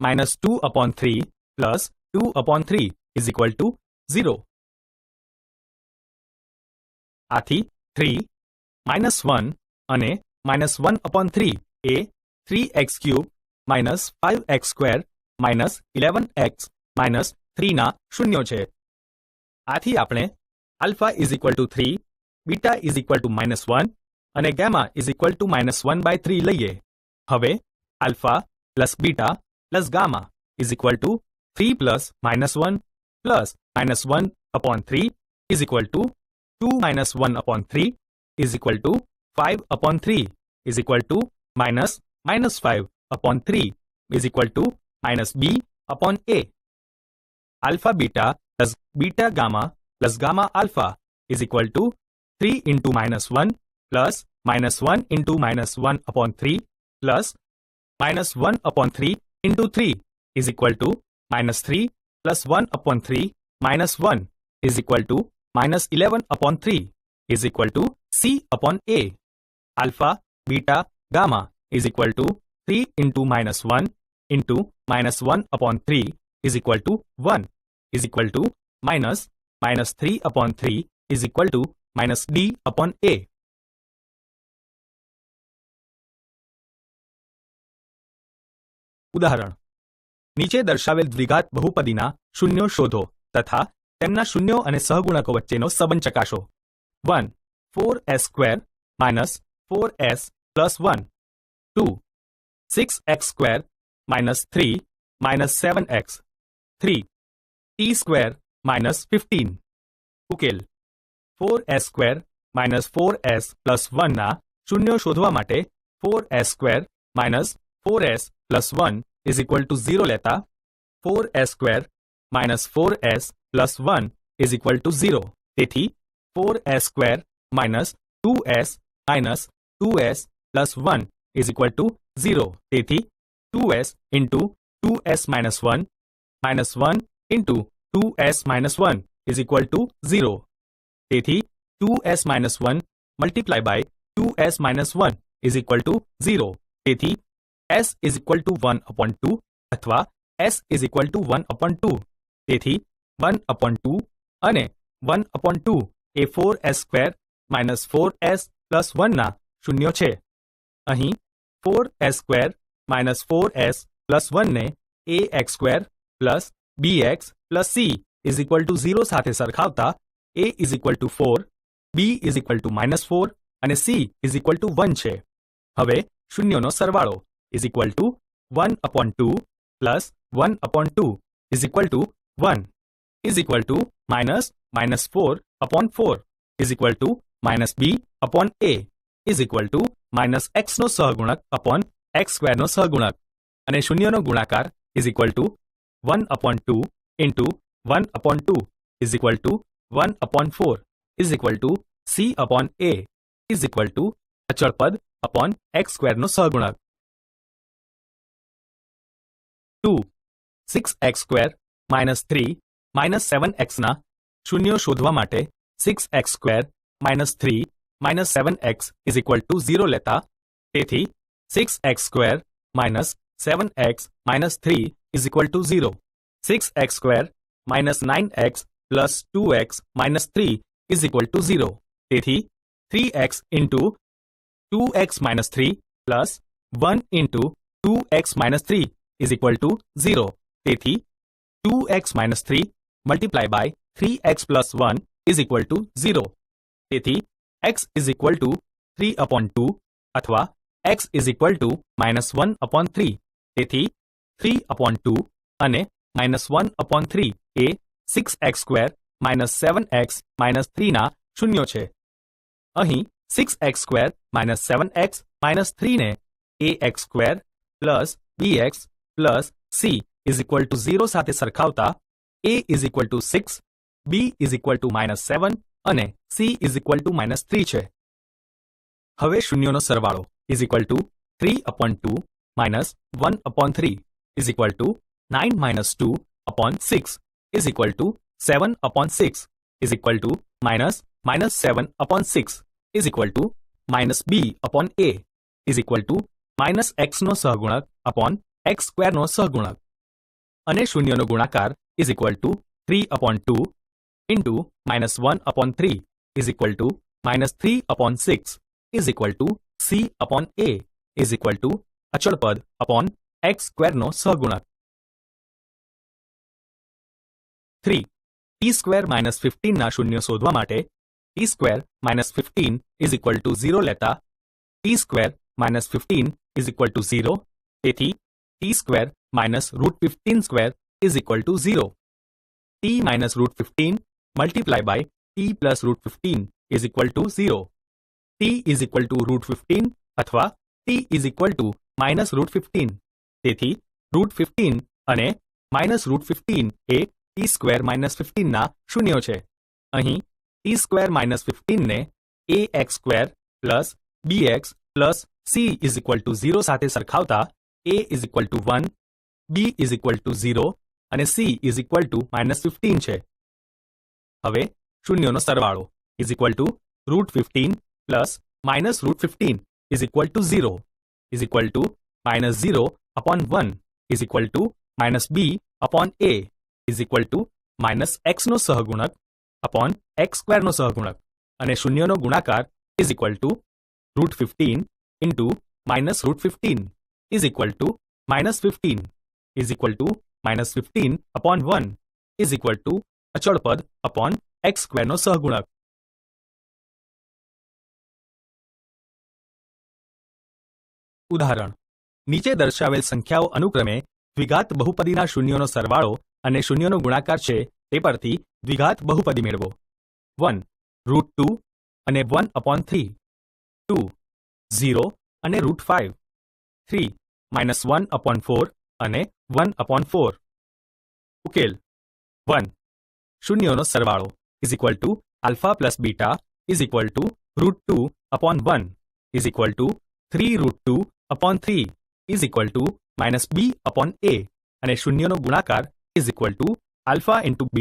minus 2 upon 3 plus 2 upon 3 is equal to 0. આથી 3 minus 1 અને minus 1 upon 3 એ 3x cube minus 5x square minus 11x minus 3 ના શૂન્યો છે. આથી આપણે alpha is equal to 3, beta is equal to minus 1 અને gamma is equal to minus 1 by 3 લઈએ. હવે alpha plus beta plus gamma is equal to 3 plus minus 1 plus minus 1 upon 3 is equal to 2 minus 1 upon 3 is equal to 5 upon 3 is equal to minus minus 5 upon 3 is equal to minus b upon a. Alpha beta plus beta gamma plus gamma alpha is equal to 3 into minus 1 plus minus 1 into minus 1 upon 3 plus minus 1 upon 3 into 3 is equal to minus 3 plus 1 upon 3 minus 1 is equal to minus 11 upon 3 is equal to c upon a. Alpha, beta, gamma is equal to 3 into minus 1 into minus 1 upon 3 is equal to 1 is equal to minus minus 3 upon 3 is equal to minus d upon a. ઉદાહરણ નીચે દર્શાવેલ દ્વિઘાત બહુપદીના શૂન્યો શોધો તથા તેમના શૂન્યો અને સહગુણકો વચ્ચેનો સંબંધ ચકાસો. 1. 4s square minus 4s plus 1. 2. 6x square minus 3 minus 7x. 3. t square minus 15. ઉકેલ 4s square minus 4s plus 1 ના શૂન્યો શોધવા માટે 4s square minus 4s plus 1 is equal to 0 લેતા 4s square minus 4s plus 1 is equal to 0. તેથી 4s square minus 2s minus 2s plus 1 is equal to 0. તેથી 2s into 2s minus 1 minus 1 into 2s minus 1 is equal to 0. તેથી 2s minus 1 multiply by 2s minus 1 is equal to 0. તેથી s is equal to 1 upon 2 અથવા s is equal to 1 upon 2. તેથી 1 upon 2 અને 1 upon 2 એ 4s square minus 4s plus 1 ના શૂન્યો છે. અહીં 4s square minus 4s plus 1 ને ax square plus bx plus c is equal to 0 સાથે સરખાવતા a is equal to 4, b is equal to minus 4 અને c is equal to 1 છે. હવે શૂન્યોનો સરવાળો is equal to 1 upon 2 plus 1 upon 2 is equal to 1 is equal to minus minus 4 upon 4 is equal to minus b upon a is equal to minus x નો સહગુણક upon x square નો સહગુણક અને શૂન્યનો ગુણાકાર is equal to 1 upon 2 into 1 upon 2 is equal to 1 upon 4 is equal to c upon a is equal to અચળ પદ upon x square નો સહગુણક. 2. 6x square minus 3 minus 7x ના શૂન્યો શોધવા માટે 6x square minus 3 minus 7x is equal to 0 લેતા તેથી 6x square minus 7x minus 3 is equal to 0. 6x square minus 9x plus 2x minus 3 is equal to 0. તેથી 3x into 2x minus 3 plus 1 into 2x minus 3 is equal to 0. તેથી 2x minus 3 multiply by 3x plus 1 is equal to 0. તેથી x is equal to 3 upon 2 અથવા x is equal to minus 1 upon 3. તેથી 3 upon 2 અને minus 1 upon 3 એ 6x² - 7x - 3 ના શૂન્યો છે. અહીં 6x² - 7x - 3 ને ax² + bx + c = 0 સાથે સરખાવતા a = 6, b = -7 અને c = -3 છે. હવે શૂન્યોનો સરવાળો = 3/2 - 1/3 = 9 - 2/6 = 7/6 - -7/6 - b/a x નો સહગુણક x² નો સહગુણક અને શૂન્યનો ગુણાકાર = 3/2 × -1/3 -3/6 c/a અચળ પદ x² નો સહગુણક. 3. t² - 15 ના શૂન્ય શોધવા માટે t² - 15 0 લેતા t² - 15 0, તેથી t² - √15² 0. t - √15 × t + √15 0. t √15 અથવા t -√15. તેથી √15 અને -√15 એ t² - 15 ના શૂન્યો છે. અહીં t² - 15 ને ax² + bx + c = 0 સાથે સરખાવતા a = 1, b = 0 અને c = -15 છે. હવે શૂન્યોનો સરવાળો √15 + -√15 = 0 -0/1 -b/a x નો સહગુણક x² નો સહગુણક અને શૂન્યનો ગુણાકાર √15 × -√15 -15 -15/1 અચળ પદ x² નો સહગુણક. ઉદાહરણ: નીચે દર્શાવેલ સંખ્યાઓ અનુક્રમે દ્વિઘાત બહુપદીના શૂન્યોનો સરવાળો અને શૂન્યનો ગુણાકાર છે તે પરથી દ્વિઘાત બહુપદી મેળવો. 1 √2 અને 1/3, 2 0 અને √5, 3 -1/4 અને 1/4. ઉકેલ: 1. શૂન્યોનો સરવાળો = α + β √2/1 3√2/3 -b/a અને શૂન્યનો ગુણાકાર α × β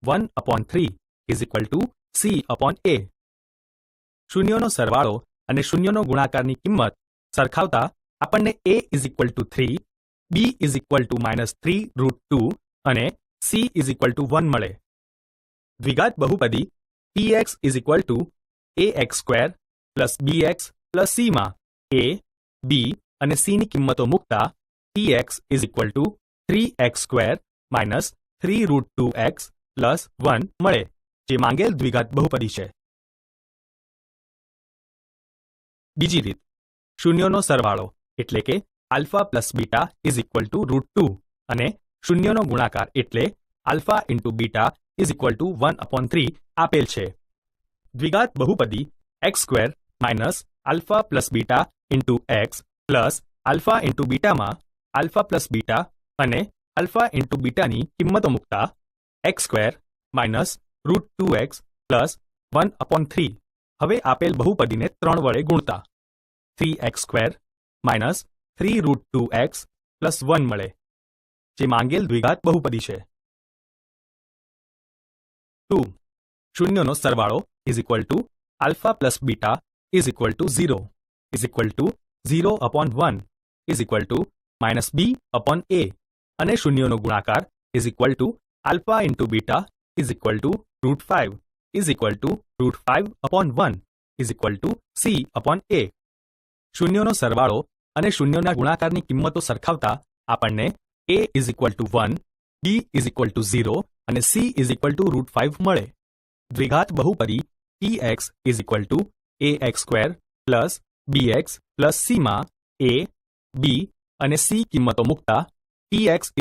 1/3 c/a. શૂન્યોનો સરવાળો અને શૂન્યનો ગુણાકારની કિંમત સરખાવતા આપણને a = 3, b -3√2 અને c = 1 મળે. દ્વિઘાત બહુપદી px ax² + bx + c માં a, b અને c ની કિંમતો મૂકતા px = 3x² - 3√2x + 1 મળે, જે માંગેલ દ્વિઘાત બહુપદી છે. બીજી રીત: શૂન્યોનો સરવાળો એટલે કે α + β √2 અને શૂન્યનો ગુણાકાર એટલે α × β = 1/3 આપેલ છે. દ્વિઘાત બહુપદી x² - α + β × x + α × β માં α + β અને α × β ની કિંમતો મૂકતા x² - √2x + 1/3. હવે આપેલ બહુપદીને 3 વડે ગુણતા 3x² - 3√2x + 1 મળે, જે માંગેલ દ્વિઘાત બહુપદી છે. 2. શૂન્યોનો સરવાળો = α + β = 0 0/1 -b/a અને શૂન્યોનો ગુણાકાર α × β √5 √5/1 c/a. શૂન્યોનો સરવાળો અને શૂન્યોના ગુણાકારની કિંમતો સરખાવતા આપણને a = 1, b = 0 અને c √5 મળે. દ્વિઘાત બહુપદી px ax² + bx + c માં a, b અને c કિંમતો મૂકતા px =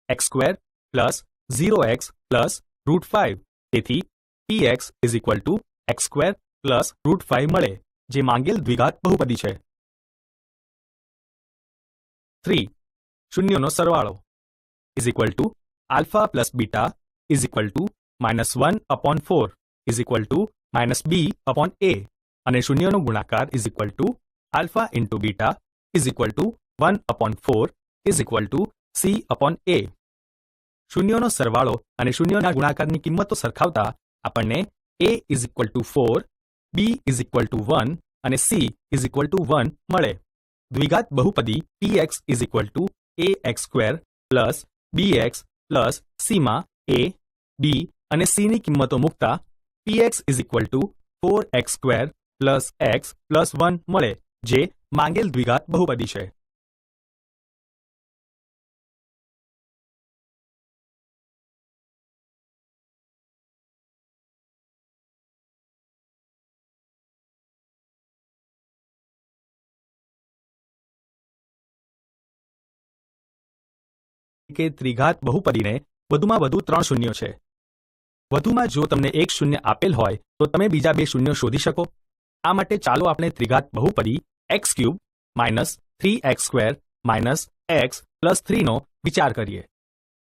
x² plus 0x plus √5. તેથી px is equal to x² plus √5 મળે, જે માંગેલ દ્વિઘાત બહુપદી છે. 3. શૂન્યોનો સરવાળો is equal to alpha plus beta is equal two -1/4 is equal two -b/a, અને શૂન્યનો ગુણાકાર is equal to alpha into beta is equal two 1/4 is equal two c/a. શૂન્યોનો સરવાળો અને શૂન્યોના ગુણાકારની કિંમતો સરખાવતા આપણને a is equal to 4, b is equal to 1 અને c is equal to 1 મળે. દ્વિઘાત બહુપદી px is equal two ax² plus bx plus c માં a, b અને c ની કિંમતો મૂકતા px is equal two 4x² plus x plus 1 મળે, જે માંગેલ દ્વિઘાત બહુપદી છે. કે ત્રિઘાત બહુપદીને વધુમાં વધુ 3 શૂન્યો છે. વધુમાં જો તમને એક શૂન્ય આપેલ હોય તો તમે બીજા 2 શૂન્યો શોધી શકો. આ માટે ચાલો આપણે ત્રિઘાત બહુપદી x³ minus 3x² minus x plus 3 નો વિચાર કરીએ.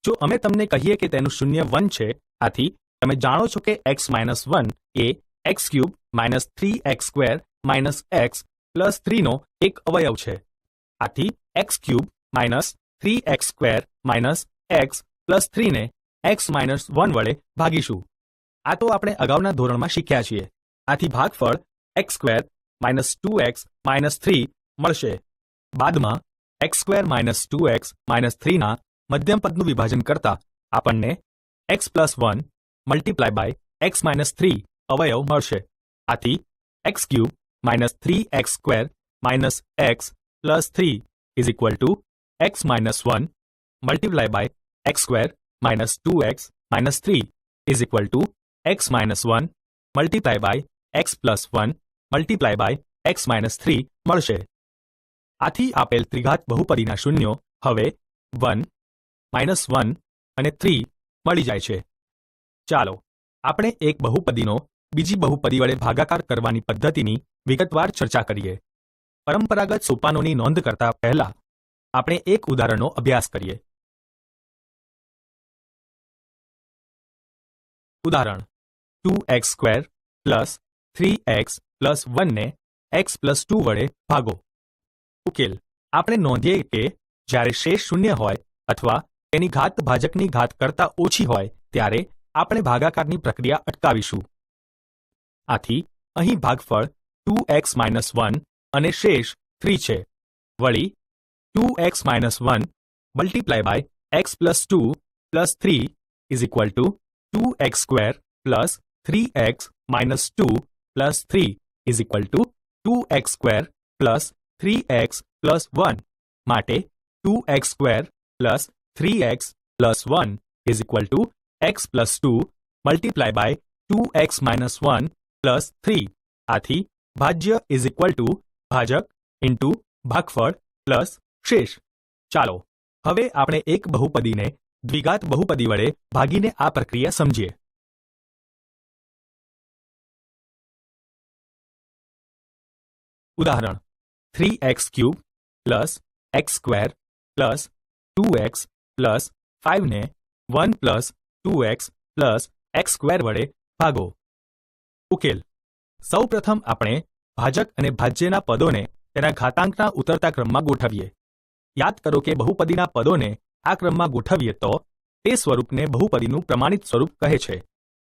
જો અમે તમને કહીએ કે તેનું શૂન્ય 1 છે, આથી તમે જાણો છો કે x-1 એ x³ minus 3x² minus x plus 3 નો એક અવયવ છે. આથી x³ minus 3x² minus x plus 3 ને x-1 વડે ભાગીશું. આ તો આપણે અગાઉના ધોરણમાં શીખ્યા છીએ. આથી ભાગફળ x² માઇનસ 2x માઇનસ 3 મળશે. બાદમાં x² માઇનસ 2x માઇનસ 3 ના મધ્યમ પદનું વિભાજન કરતા આપણને x plus 1 multiply by x-3 અવયવ મળશે. આથી x³ minus 3x² minus x plus 3 is equal to x-1 multiply by x² minus 2x minus 3 is equal to x-1 multiply by x plus 1 multiply by x-3 મળશે. આથી આપેલ ત્રિઘાત બહુપદીના શૂન્યો હવે 1, -1 અને 3 મળી જાય છે. ચાલો આપણે એક બહુપદીનો બીજી બહુપદી વડે ભાગાકાર કરવાની પદ્ધતિની વિગતવાર ચર્ચા કરીએ. પરંપરાગત સોપાનોની નોંધ કરતા પહેલા આપણે એક ઉદાહરણનો અભ્યાસ કરીએ. ઉદાહરણ 2x² પ્લસ 3x પ્લસ 1 ને x પ્લસ 2 વડે ભાગો. ઉકેલ આપણે નોંધીએ કે જ્યારે શેષ શૂન્ય હોય અથવા તેની ઘાત ભાજકની ઘાત કરતાં ઓછી હોય ત્યારે આપણે ભાગાકારની પ્રક્રિયા અટકાવીશું. આથી અહીં ભાગફળ 2x-1 અને શેષ 3 છે. વળી 2x-1 multiply by x plus 2 plus 3 is equal to 2x² plus 3x minus 2 plus 3 is equal to 2x² plus 3x plus 1 માટે 2x² plus 3x plus 1 is equal to x plus 2 multiply by 2x-1 plus 3. આથી ભાજ્ય is equal to ભાજક into ભાગફળ plus શેષ. ચાલો હવે આપણે એક બહુપદીને દ્વિઘાત બહુપદી વડે ભાગીને આ પ્રક્રિયા સમજીએ. ઉદાહરણ 3x³ plus x² plus 2x plus 5 ને 1 પ્લસ 2x પ્લસ x² વડે ભાગો. ઉકેલ સૌપ્રથમ આપણે ભાજક અને ભાજ્યના પદોને તેના ઘાતાંકના ઉતરતા ક્રમમાં ગોઠવીએ. યાદ કરો કે બહુપદીના પદોને આ ક્રમમાં ગોઠવીએ તો તે સ્વરૂપને બહુપદીનું પ્રમાણિત સ્વરૂપ કહે છે.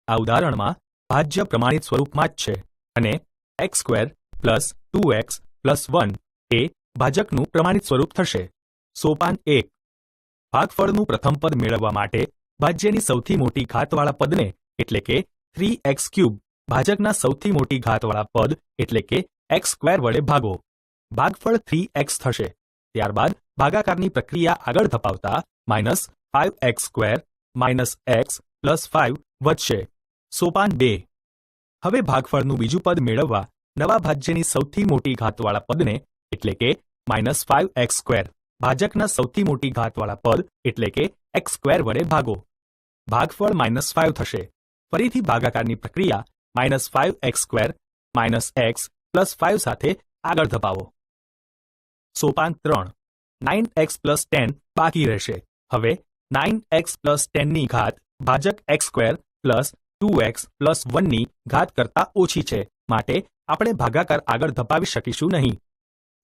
આ ઉદાહરણમાં ભાજ્ય પ્રમાણિત સ્વરૂપમાં જ છે અને x² પ્લસ 2x પ્લસ 1 એ ભાજકનું પ્રમાણિત સ્વરૂપ થશે. સોપાન 1. ભાગફળનું પ્રથમ પદ મેળવવા માટે ભાજ્યની સૌથી મોટી ઘાતવાળા પદને એટલે કે 3x³ ભાજકના સૌથી મોટી ઘાતવાળા પદ એટલે કે x² વડે ભાગો. ભાગફળ 3x થશે. ત્યારબાદ ભાગાકારની પ્રક્રિયા આગળ ધપાવતા -5x² માઇનસ x પ્લસ 5 વધશે. સોપાન 2. હવે ભાગફળનું બીજું પદ મેળવવા નવા ભાજ્યની સૌથી મોટી ઘાતવાળા પદને એટલે કે -5x² ભાજકના સૌથી મોટી ઘાતવાળા પદ એટલે કે x સ્ક્વેર વડે ભાગો. ભાગફળ -5 થશે. ફરીથી ભાગાકારની પ્રક્રિયા -5x સ્ક્વેર -x + 5 સાથે આગળ ધપાવો. સોપાન 3 9x + 10 બાકી રહેશે. હવે 9x + 10 ની ઘાત ભાજક x સ્ક્વેર + 2x + 1 ની ઘાત કરતાં ઓછી છે, માટે આપણે ભાગાકાર આગળ ધપાવી શકીશું નહીં.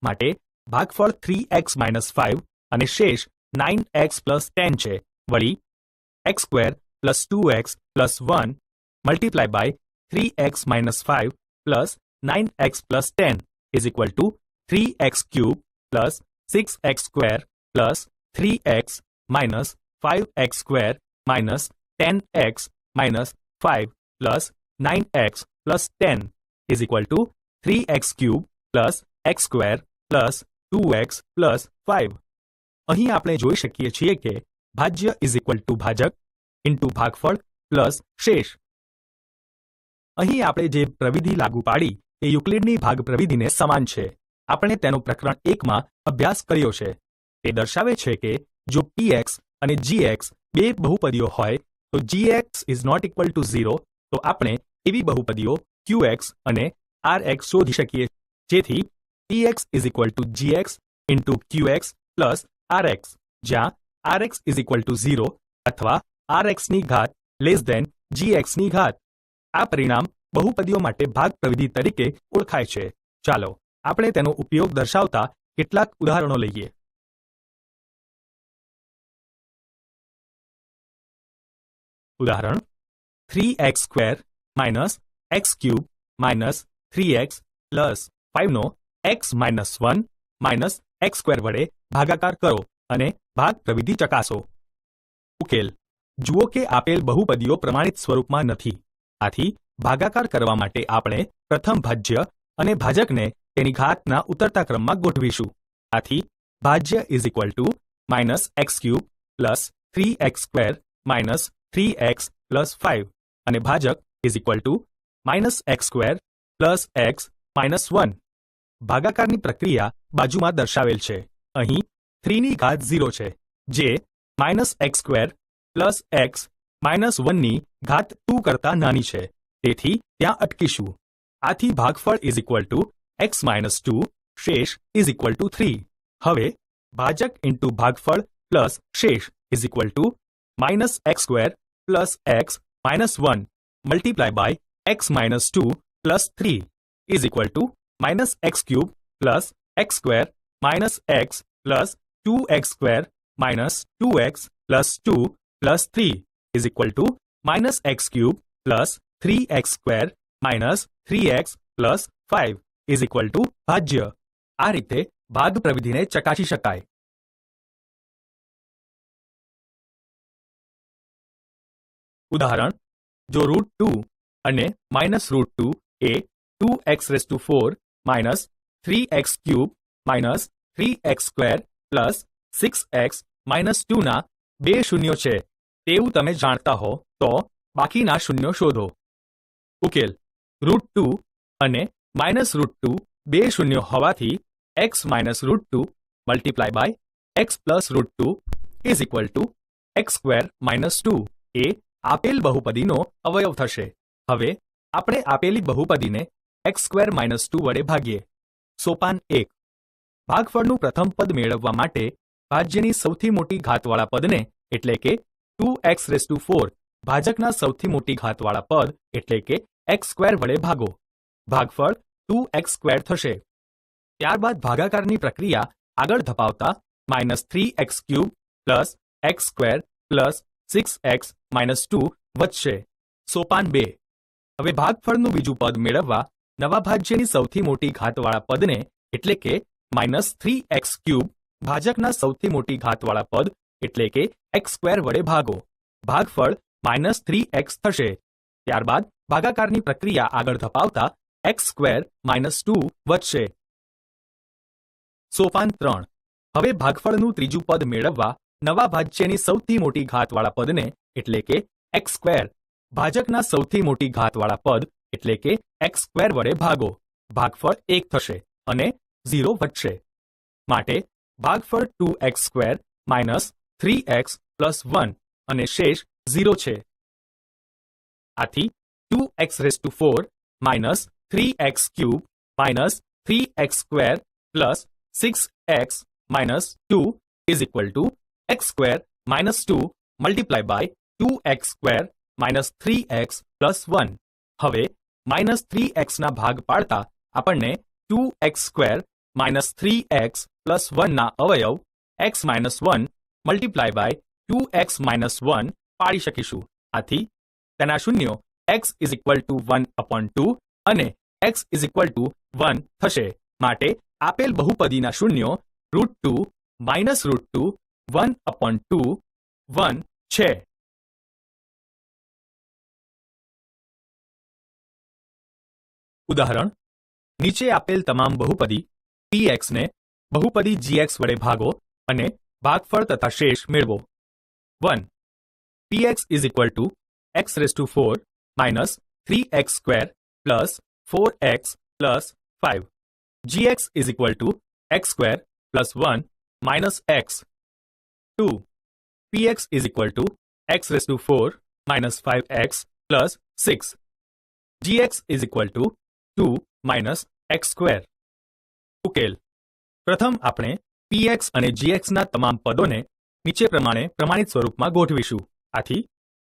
માટે ભાગફળ 3x - 5 અને શેષ 9x + 10 છે. વળી x square + 2x + 1 multiply by 3x - 5 + 9x + 10 = 3x³ + 6x square + 3x - 5x square - 10x - 5 + 9x + 10 = 3x³ + x square + 2x + 5. અહીં આપણે જોઈ શકીએ છીએ કે ભાજ્ય ભાજક * ભાગફળ + શેષ. અહીં આપણે જે પ્રવિધિ લાગુ પાડી એ યુક્લિડની ભાગ પ્રવિધિને સમાન છે. આપણે તેનો પ્રકરણ 1 માં અભ્યાસ કર્યો છે. તે દર્શાવે છે કે જો px અને gx બે બહુપદીઓ હોય તો gx ≠ 0, તો આપણે એવી બહુપદીઓ qx અને rx શોધી શકીએ, જેથી px gx * qx + rx, જ્યાં rx 0 અથવા rx ની ઘાત gx ની ઘાત. આ પરિણામ બહુપદીઓ માટે ભાગ પ્રવિધિ તરીકે ઓળખાય છે. ચાલો આપણે તેનો ઉપયોગ દર્શાવતા કેટલાક ઉદાહરણો લઈએ. ઉદાહરણ 3x² - x³ - 3x + 5 નો x - 1 - x² વડે ભાગાકાર કરો અને ભાગ પ્રવિધિ ચકાસો. ઉકેલ. જુઓ કે આપેલ બહુપદીઓ પ્રમાણિત સ્વરૂપમાં નથી. આથી ભાગાકાર કરવા માટે આપણે પ્રથમ ભાજ્ય અને ભાજકને તેની ઘાતના ઉતરતા ક્રમમાં ગોઠવીશું. આથી ભાજ્ય -x³ + 3x² - 3x + 5 અને ભાજક -x² + x - 1. ભાગાકારની પ્રક્રિયા બાજુમાં દર્શાવેલ છે. અહીં 3 ની ઘાત 0 છે, જે -x² + x - 1 ની ઘાત 2 કરતાં નાની છે. તેથી ત્યાં અટકીશું. આથી ભાગફળ x - 2 શેષ 3. હવે ભાજક * ભાગફળ + શેષ -x² + x - 1 multiply by x - 2 + 3 -x³ + x square - x + 2x² - 2x + 2 + 3 -x³ + 3x² - 3x + 5 ભાજ્ય. આ રીતે ભાગ પ્રવિધિને ચકાસી શકાય. ઉદાહરણ: જો √2 અને -√2 એ 2x4 - 3x³ - 3x² + 6x - 2 ના બે શૂન્યો છે તેવું તમે જાણતા હો તો બાકીના શૂન્યો શોધો. ઉકેલ. √2 અને -√2 બે શૂન્યો હોવાથી x - √2 multiply by x + √2 x² - 2 એ આપેલ બહુપદીનો અવયવ થશે. હવે આપણે આપેલી બહુપદીને x² - 2 વડે ભાગીએ. સોપાન 1. ભાગફળનું પ્રથમ પદ મેળવવા માટે ભાજ્યની સૌથી મોટી ઘાતવાળા પદને એટલે કે 2x4 ભાજકના સૌથી મોટી ઘાતવાળા પદ એટલે કે x² વડે ભાગો. ભાગફળ 2x² થશે. ત્યારબાદ ભાગાકારની પ્રક્રિયા આગળ ધપાવતા -3x³ + x² + 6x - 2 વધશે. સોપાન 2. હવે ભાગફળનું બીજું પદ મેળવવા નવા ભાજ્યની સૌથી મોટી ઘાતવાળા પદને એટલે કે -3x³ ભાજકના સૌથી મોટી ઘાતવાળા પદ એટલે કે x² વડે ભાગો. ભાગફળ -3x થશે. ત્યારબાદ ભાગાકારની પ્રક્રિયા આગળ ધપાવતા x² - 2 વધશે. સોપાન 3. હવે ભાગફળનું ત્રીજું પદ મેળવવા નવા ભાજ્યની સૌથી મોટી ઘાતવાળા પદને એટલે કે x² ભાજકના સૌથી મોટી ઘાતવાળા પદ એટલે કે x² વડે ભાગો. ભાગફળ 1 થશે અને 0 વધશે. માટે ભાગફળ 2x² માઇનસ 3x પ્લસ 1 અને શેષ 0 છે. આથી 2x4 minus 3x³ minus 3x² plus 6x minus 2 is equal to x² minus 2 multiply by 2x² minus 3x plus 1. હવે માઇનસ 3x ના ભાગ પાડતા આપણને 2x² માઇનસ 3x પ્લસ 1 ના અવયવ x minus 1 multiply by 2x minus 1 પાડી શકીશું. આથી તેના શૂન્યો x ઇઝ ઇક્વલ ટુ 1/2 અને x ઇઝ ઇક્વલ ટુ 1 થશે. માટે આપેલ બહુપદીના શૂન્યો √2 માઇનસ √2 1/2 1 છે. ઉદાહરણ: નીચે આપેલ તમામ બહુપદી px ને બહુપદી gx વડે ભાગો અને ભાગફળ તથા શેષ મેળવો. 1. px is equal two x4 minus 3x² plus 4x plus 5. gx is equal to x² plus 1 minus x. 2. px is equal two x4 minus 5x plus 6. gx is equal two 2 minus x². ઉકેલ: પ્રથમ આપણે px અને gx ના તમામ પદોને નીચે પ્રમાણે પ્રમાણિત સ્વરૂપમાં ગોઠવીશું. આથી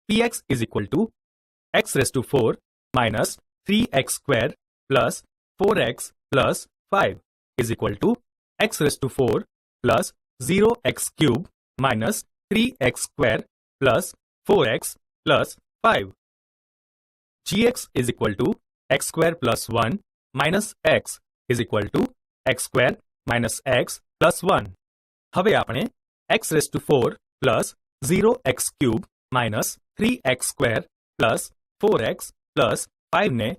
px is equal two x4 minus 3x² plus 4x plus 5 is equal two x4 plus 0x³ minus 3x² plus 4x plus 5. gx is equal to x² plus 1 minus x is equal to x² minus x plus 1. હવે આપણે x4 plus 0x³ minus 3x² plus 4x plus 5 ને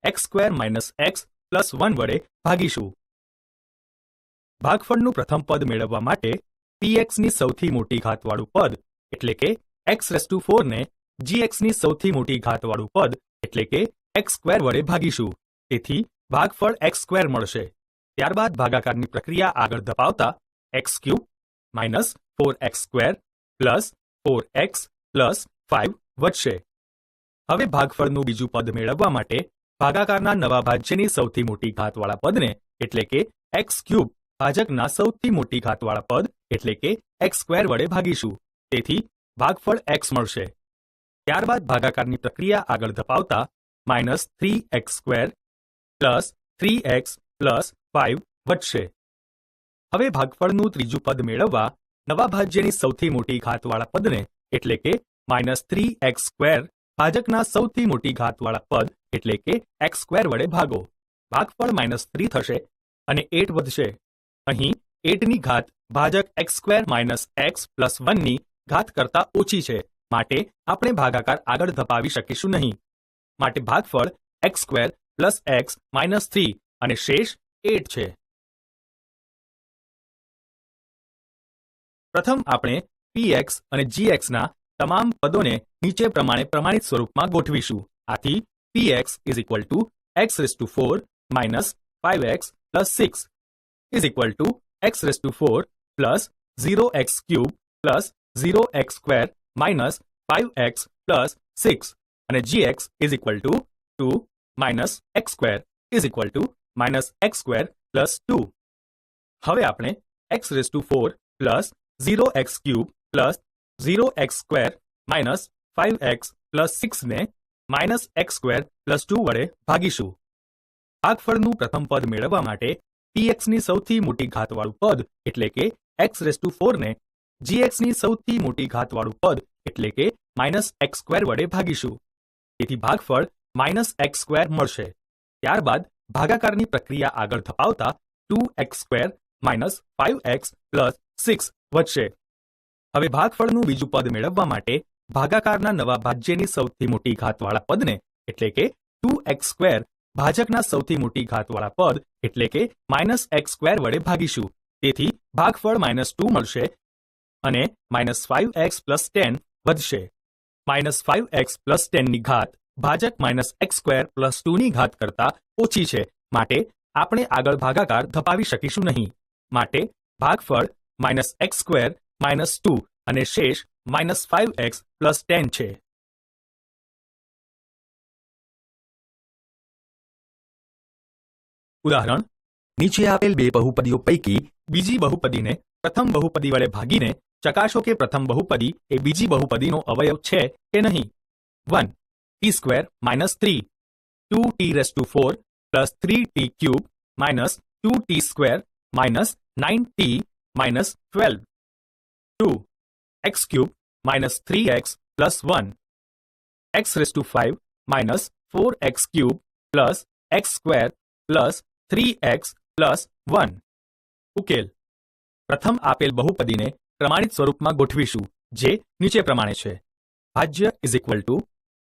x² minus x plus 1 વડે ભાગીશું. ભાગફળનું પ્રથમ પદ મેળવવા માટે px ની સૌથી મોટી ઘાતવાળું પદ એટલે કે x4 ને gx ની સૌથી મોટી ઘાતવાળું પદ એટલે કે x² વડે ભાગીશું. તેથી ભાગફળ x² મળશે. ત્યારબાદ ભાગાકારની પ્રક્રિયા આગળ ધપાવતા x³ minus 4x² plus 4x plus 5 વધશે. હવે ભાગફળનું બીજું પદ મેળવવા માટે ભાગાકારના નવા ભાજ્યની સૌથી મોટી ઘાતવાળા પદને એટલે કે x³ ભાજકના સૌથી મોટી ઘાતવાળા પદ એટલે કે x² વડે ભાગીશું. તેથી ભાગફળ x મળશે. ત્યારબાદ ભાગાકારની પ્રક્રિયા આગળ ધપાવતા minus 3x² plus 3x plus 5 વધશે. હવે ભાગફળનું ત્રીજું પદ મેળવવા નવા ભાજ્યની સૌથી મોટી ઘાતવાળા પદને એટલે કે માઇનસ 3x² ભાજકના સૌથી મોટી ઘાતવાળા પદ એટલે કે x² વડે ભાગો. ભાગફળ -3 થશે અને 8 વધશે. અહીં 8 ની ઘાત ભાજક x² માઇનસ x પ્લસ 1 ની ઘાત કરતા ઓછી છે. માટે આપણે ભાગાકાર આગળ ધપાવી શકીશું નહીં. માટે ભાગફળ x² પ્લસ x માઇનસ 3 અને શેષ 8 છે. પ્રથમ આપણે px અને gx ના તમામ પદોને નીચે પ્રમાણે પ્રમાણિત સ્વરૂપમાં ગોઠવીશું. આથી px is equal two x4 minus 5x plus 6 is equal two x4 plus 0x³ plus 0x² minus 5x plus 6 અને gx is equal two 2 minus x² is equal to minus x² plus 2. હવે આપણે x4 plus 0x³ plus 0x² minus 5x plus 6 ને minus x² plus 2 વડે ભાગીશું. ભાગફળનું પ્રથમ પદ મેળવવા માટે px ની સૌથી મોટી ઘાતવાળું પદ એટલે કે x4 ને gx ની સૌથી મોટી ઘાતવાળું પદ એટલે કે માઇનસ x² વડે ભાગીશું. તેથી ભાગફળ માઇનસ x² મળશે. ત્યારબાદ ભાગાકારની પ્રક્રિયા આગળ ધપાવતા 2x² માઇનસ 5x પ્લસ 6 વધશે. હવે ભાગફળનું બીજું પદ મેળવવા માટે ભાગાકારના નવા ભાજ્યની સૌથી મોટી ઘાતવાળા પદને એટલે કે 2x² ભાજકના સૌથી મોટી ઘાતવાળા પદ એટલે કે માઇનસ x² વડે ભાગીશું. તેથી ભાગફળ -2 મળશે અને -5x પ્લસ 10 વધશે. -5x પ્લસ 10 ની ઘાત ભાજક -x² પ્લસ 2 ની ઘાત કરતા ઓછી છે. માટે આપણે આગળ ભાગાકાર ધપાવી શકીશું નહીં. માટે ભાગફળ -x² -2 અને શેષ -5x + 10 છે. ઉદાહરણ: નીચે આપેલ બે બહુપદીઓ પૈકી બીજી બહુપદીને પ્રથમ બહુપદી વડે ભાગીને ચકાસો કે પ્રથમ બહુપદી એ બીજી બહુપદીનો અવયવ છે કે નહીં. 1. t² -3 2t⁴ + 3t³ -2t² -9t -12. 2. x³ -3x + 1 x⁵ -4x³ + x² + 3x + 1. ઉકેલ: પ્રથમ આપેલ બહુપદીને પ્રમાણિત સ્વરૂપમાં ગોઠવીશું, જે નીચે પ્રમાણે છે. ભાજ્ય =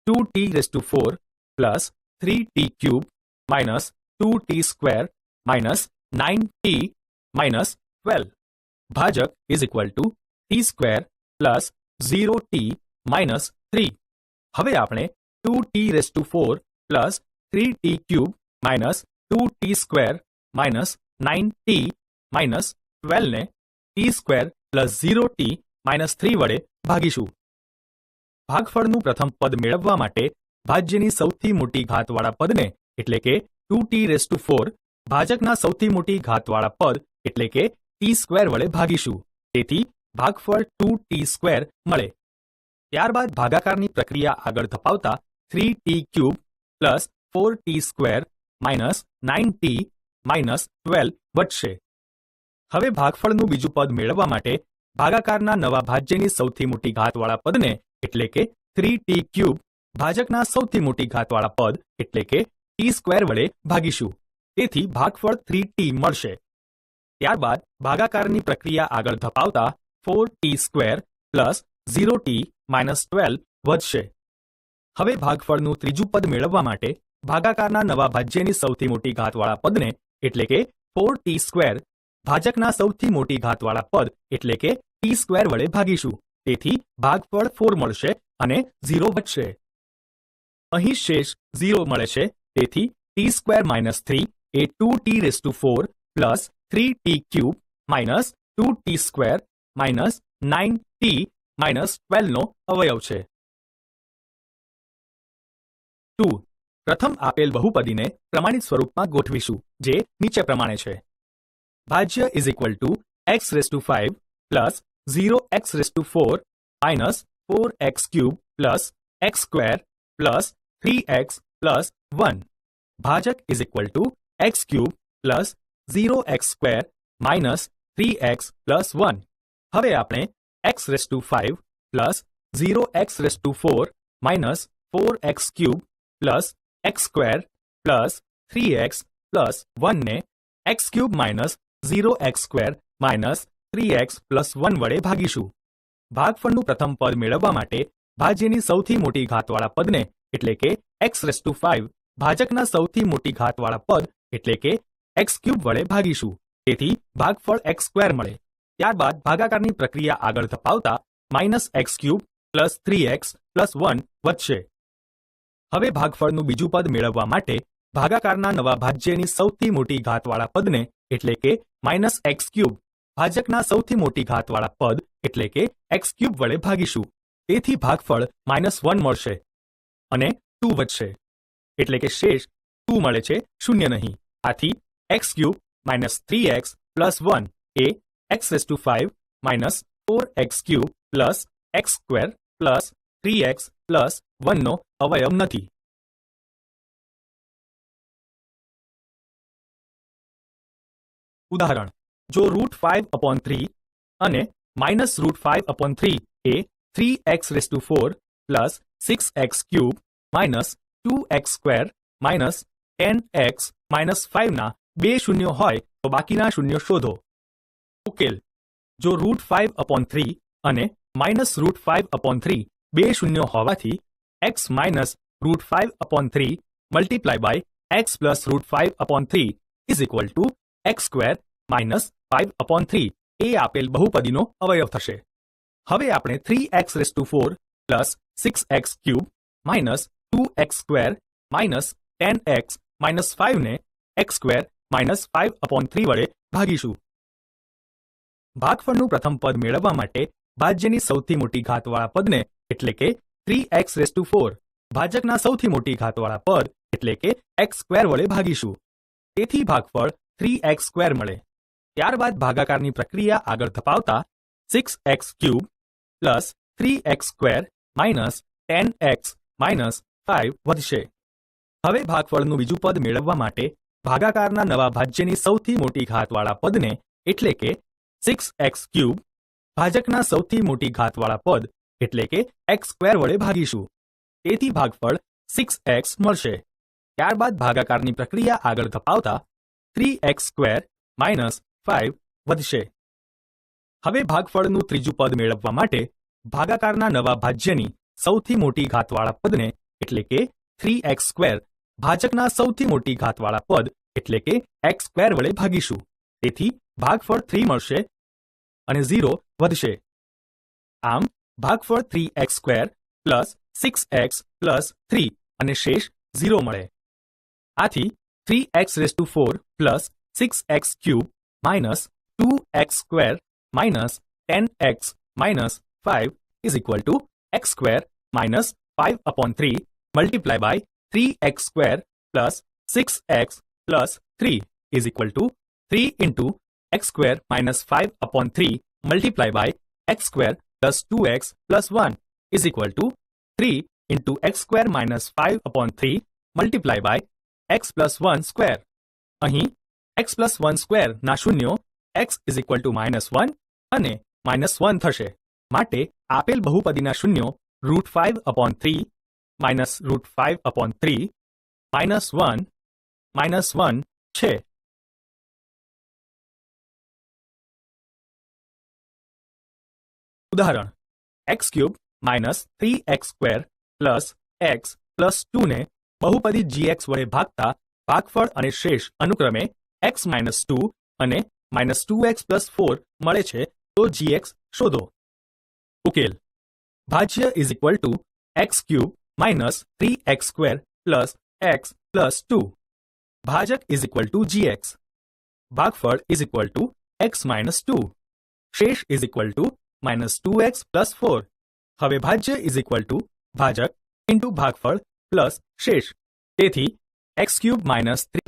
2t⁴ + 3t³ -2t² -9t -12. ભાજક = t² + 0t -3. હવે આપણે 2t⁴ + 3t³ -2t² -9t -12 ને t² + 0t -3 વડે ભાગીશું. ભાગફળનું પ્રથમ પદ મેળવવા માટે ભાજ્યની સૌથી મોટી ઘાતવાળા પદને એટલે કે 2t⁴ ભાજકના સૌથી મોટી ઘાતવાળા પદ એટલે કે t² વડે ભાગીશું. તેથી ભાગફળ 2t² મળે. ત્યારબાદ ભાગાકારની પ્રક્રિયા આગળ ધપાવતા 3t³ + 4t² -9t -12 વધશે. હવે ભાગફળનું બીજું પદ મેળવવા માટે ભાગાકારના નવા ભાજ્યની સૌથી મોટી ઘાતવાળા પદને એટલે કે 3t³ ભાજકના સૌથી મોટી ઘાતવાળા પદ એટલે કે t² વડે ભાગીશું. તેથી ભાગફળ 3t મળશે. ત્યારબાદ ભાગાકારની પ્રક્રિયા આગળ ધપાવતા 4t² + 0t -12 વધશે. હવે ભાગફળનું ત્રીજું પદ મેળવવા માટે ભાગાકારના નવા ભાજ્યની સૌથી મોટી ઘાતવાળા પદને એટલે કે 4t² ભાજકના સૌથી મોટી ઘાતવાળા પદ એટલે કે t² વડે ભાગીશું. તેથી ભાગફળ 4 મળશે અને 0 વધશે. અહીં શેષ 0 મળે છે. તેથી t² -3 એ 2t⁴ + 3t³ -2t² -9t -12 નો અવયવ છે. 2. પ્રથમ આપેલ બહુપદીને પ્રમાણિત સ્વરૂપમાં ગોઠવીશું, જે નીચે પ્રમાણે છે. ભાજ્ય = x⁵ + 0x⁴ -4x³ + x² + 3x + 1. ભાજક = x³ + 0x² -3x + 1. હવે આપણે x⁵ + 0x⁴ -4x³ + x² + 3x + 1 ને x³ -0x² -3x + 1 વડે ભાગીશું. ભાગફળનું પ્રથમ પદ મેળવવા માટે ભાજ્યની સૌથી મોટી ઘાતવાળા પદને એટલે કે x⁵ ભાજકના સૌથી મોટી ઘાતવાળા પદ એટલે કે x³ વડે ભાગીશું. તેથી ભાગફળ x² મળે. ત્યારબાદ ભાગાકારની પ્રક્રિયા આગળ ધપાવતા -x³ + 3x + 1 વધશે. હવે ભાગફળનું બીજું પદ મેળવવા માટે ભાગાકારના નવા ભાજ્યની સૌથી મોટી ઘાતવાળા પદને એટલે કે -x³ ભાજકના સૌથી મોટી ઘાતવાળા પદ એટલે કે x³ વડે ભાગીશું. તેથી ભાગફળ -1 મળશે અને 2 વધશે. એટલે કે શેષ 2 મળે છે, 0 નહીં. આથી x³ -3x + 1 એ x⁵ -4x³ + x² + 3x + 1 નો અવયવ નથી. ઉદાહરણ: જો √5/3 અને -√5/3 એ 3x⁴ + 6x³ -2x² -10x -5 ના બે શૂન્યો હોય તો બાકીના શૂન્યો શોધો. ઉકેલ: જો √5/3 અને -√5/3 બે શૂન્યો હોવાથી x -√5/3 × x + √5/3 = x² -5/3 એ આપેલ બહુપદીનો અવયવ થશે. હવે આપણે 3x⁴ + 6x³ -2x² -10x -5 ને x² -5/3 વડે ભાગીશું. ભાગફળનું પ્રથમ પદ મેળવવા માટે ભાજ્યની સૌથી મોટી ઘાતવાળા પદને એટલે કે 3x4 ભાજકના સૌથી મોટી ઘાતવાળા પદ એટલે કે x² વડે ભાગીશું. તેથી ભાગફળ 3x² મળે. ત્યારબાદ ભાગાકારની પ્રક્રિયા આગળ ધપાવતા 6x³ plus 3x² minus 10x minus 5 વધશે. હવે ભાગફળનું બીજું પદ મેળવવા માટે ભાગાકારના નવા ભાજ્યની સૌથી મોટી ઘાતવાળા પદને એટલે કે 6x³ ભાજકના સૌથી મોટી ઘાતવાળા પદ એટલે કે x² વડે ભાગીશું. તેથી ભાગફળ 6x મળશે. ત્યારબાદ ભાગાકારની પ્રક્રિયા આગળ ધપાવતા 3x² માઇનસ 5 વધશે. હવે ભાગફળનું ત્રીજું પદ મેળવવા માટે ભાગાકારના નવા ભાજ્યની સૌથી મોટી ઘાતવાળા પદને એટલે કે 3x² ભાજકના સૌથી મોટી ઘાતવાળા પદ એટલે કે x² વડે ભાગીશું. તેથી ભાગફળ 3 મળશે અને 0 વધશે. આમ ભાગફળ 3x² પ્લસ 6x પ્લસ 3 અને શેષ 0 મળે. આથી 3x4 plus 6x³ minus 2x² minus 10x minus 5 is equal to x² minus 5/3 multiply by 3x² plus 6x plus 3 is equal to 3 into x² minus 5/3 multiply by x² plus 2x plus 1 is equal to 3 into x² minus 5/3 multiply by x plus 1 square. અહીં x plus 1 square ના શૂન્યો x is equal to -1 અને -1 થશે. માટે આપેલ બહુપદીના શૂન્યો √5/3 minus √5/3 -1 છે. ઉદાહરણ x³ minus 3x² plus x plus 2 ને બહુપદી gx વડે ભાગતા ભાગફળ અને શેષ અનુક્રમે x -2 અને -2x પ્લસ 4 મળે છે. તો gx શોધો. ઉકેલ ભાજ્ય is equal to x³ minus 3x² plus x plus 2. ભાજક ઇઝ ઇક્વલ ટુ gx. ભાગફળ ઇઝ ઇક્વલ ટુ x -2. શેષ is equal to -2x plus 4. હવે ભાજ્ય ઇઝ ઇક્વલ ટુ ભાજક ઇન્ટુ ભાગફળ પ્લસ શેષ. તેથી x³ માઇનસ 3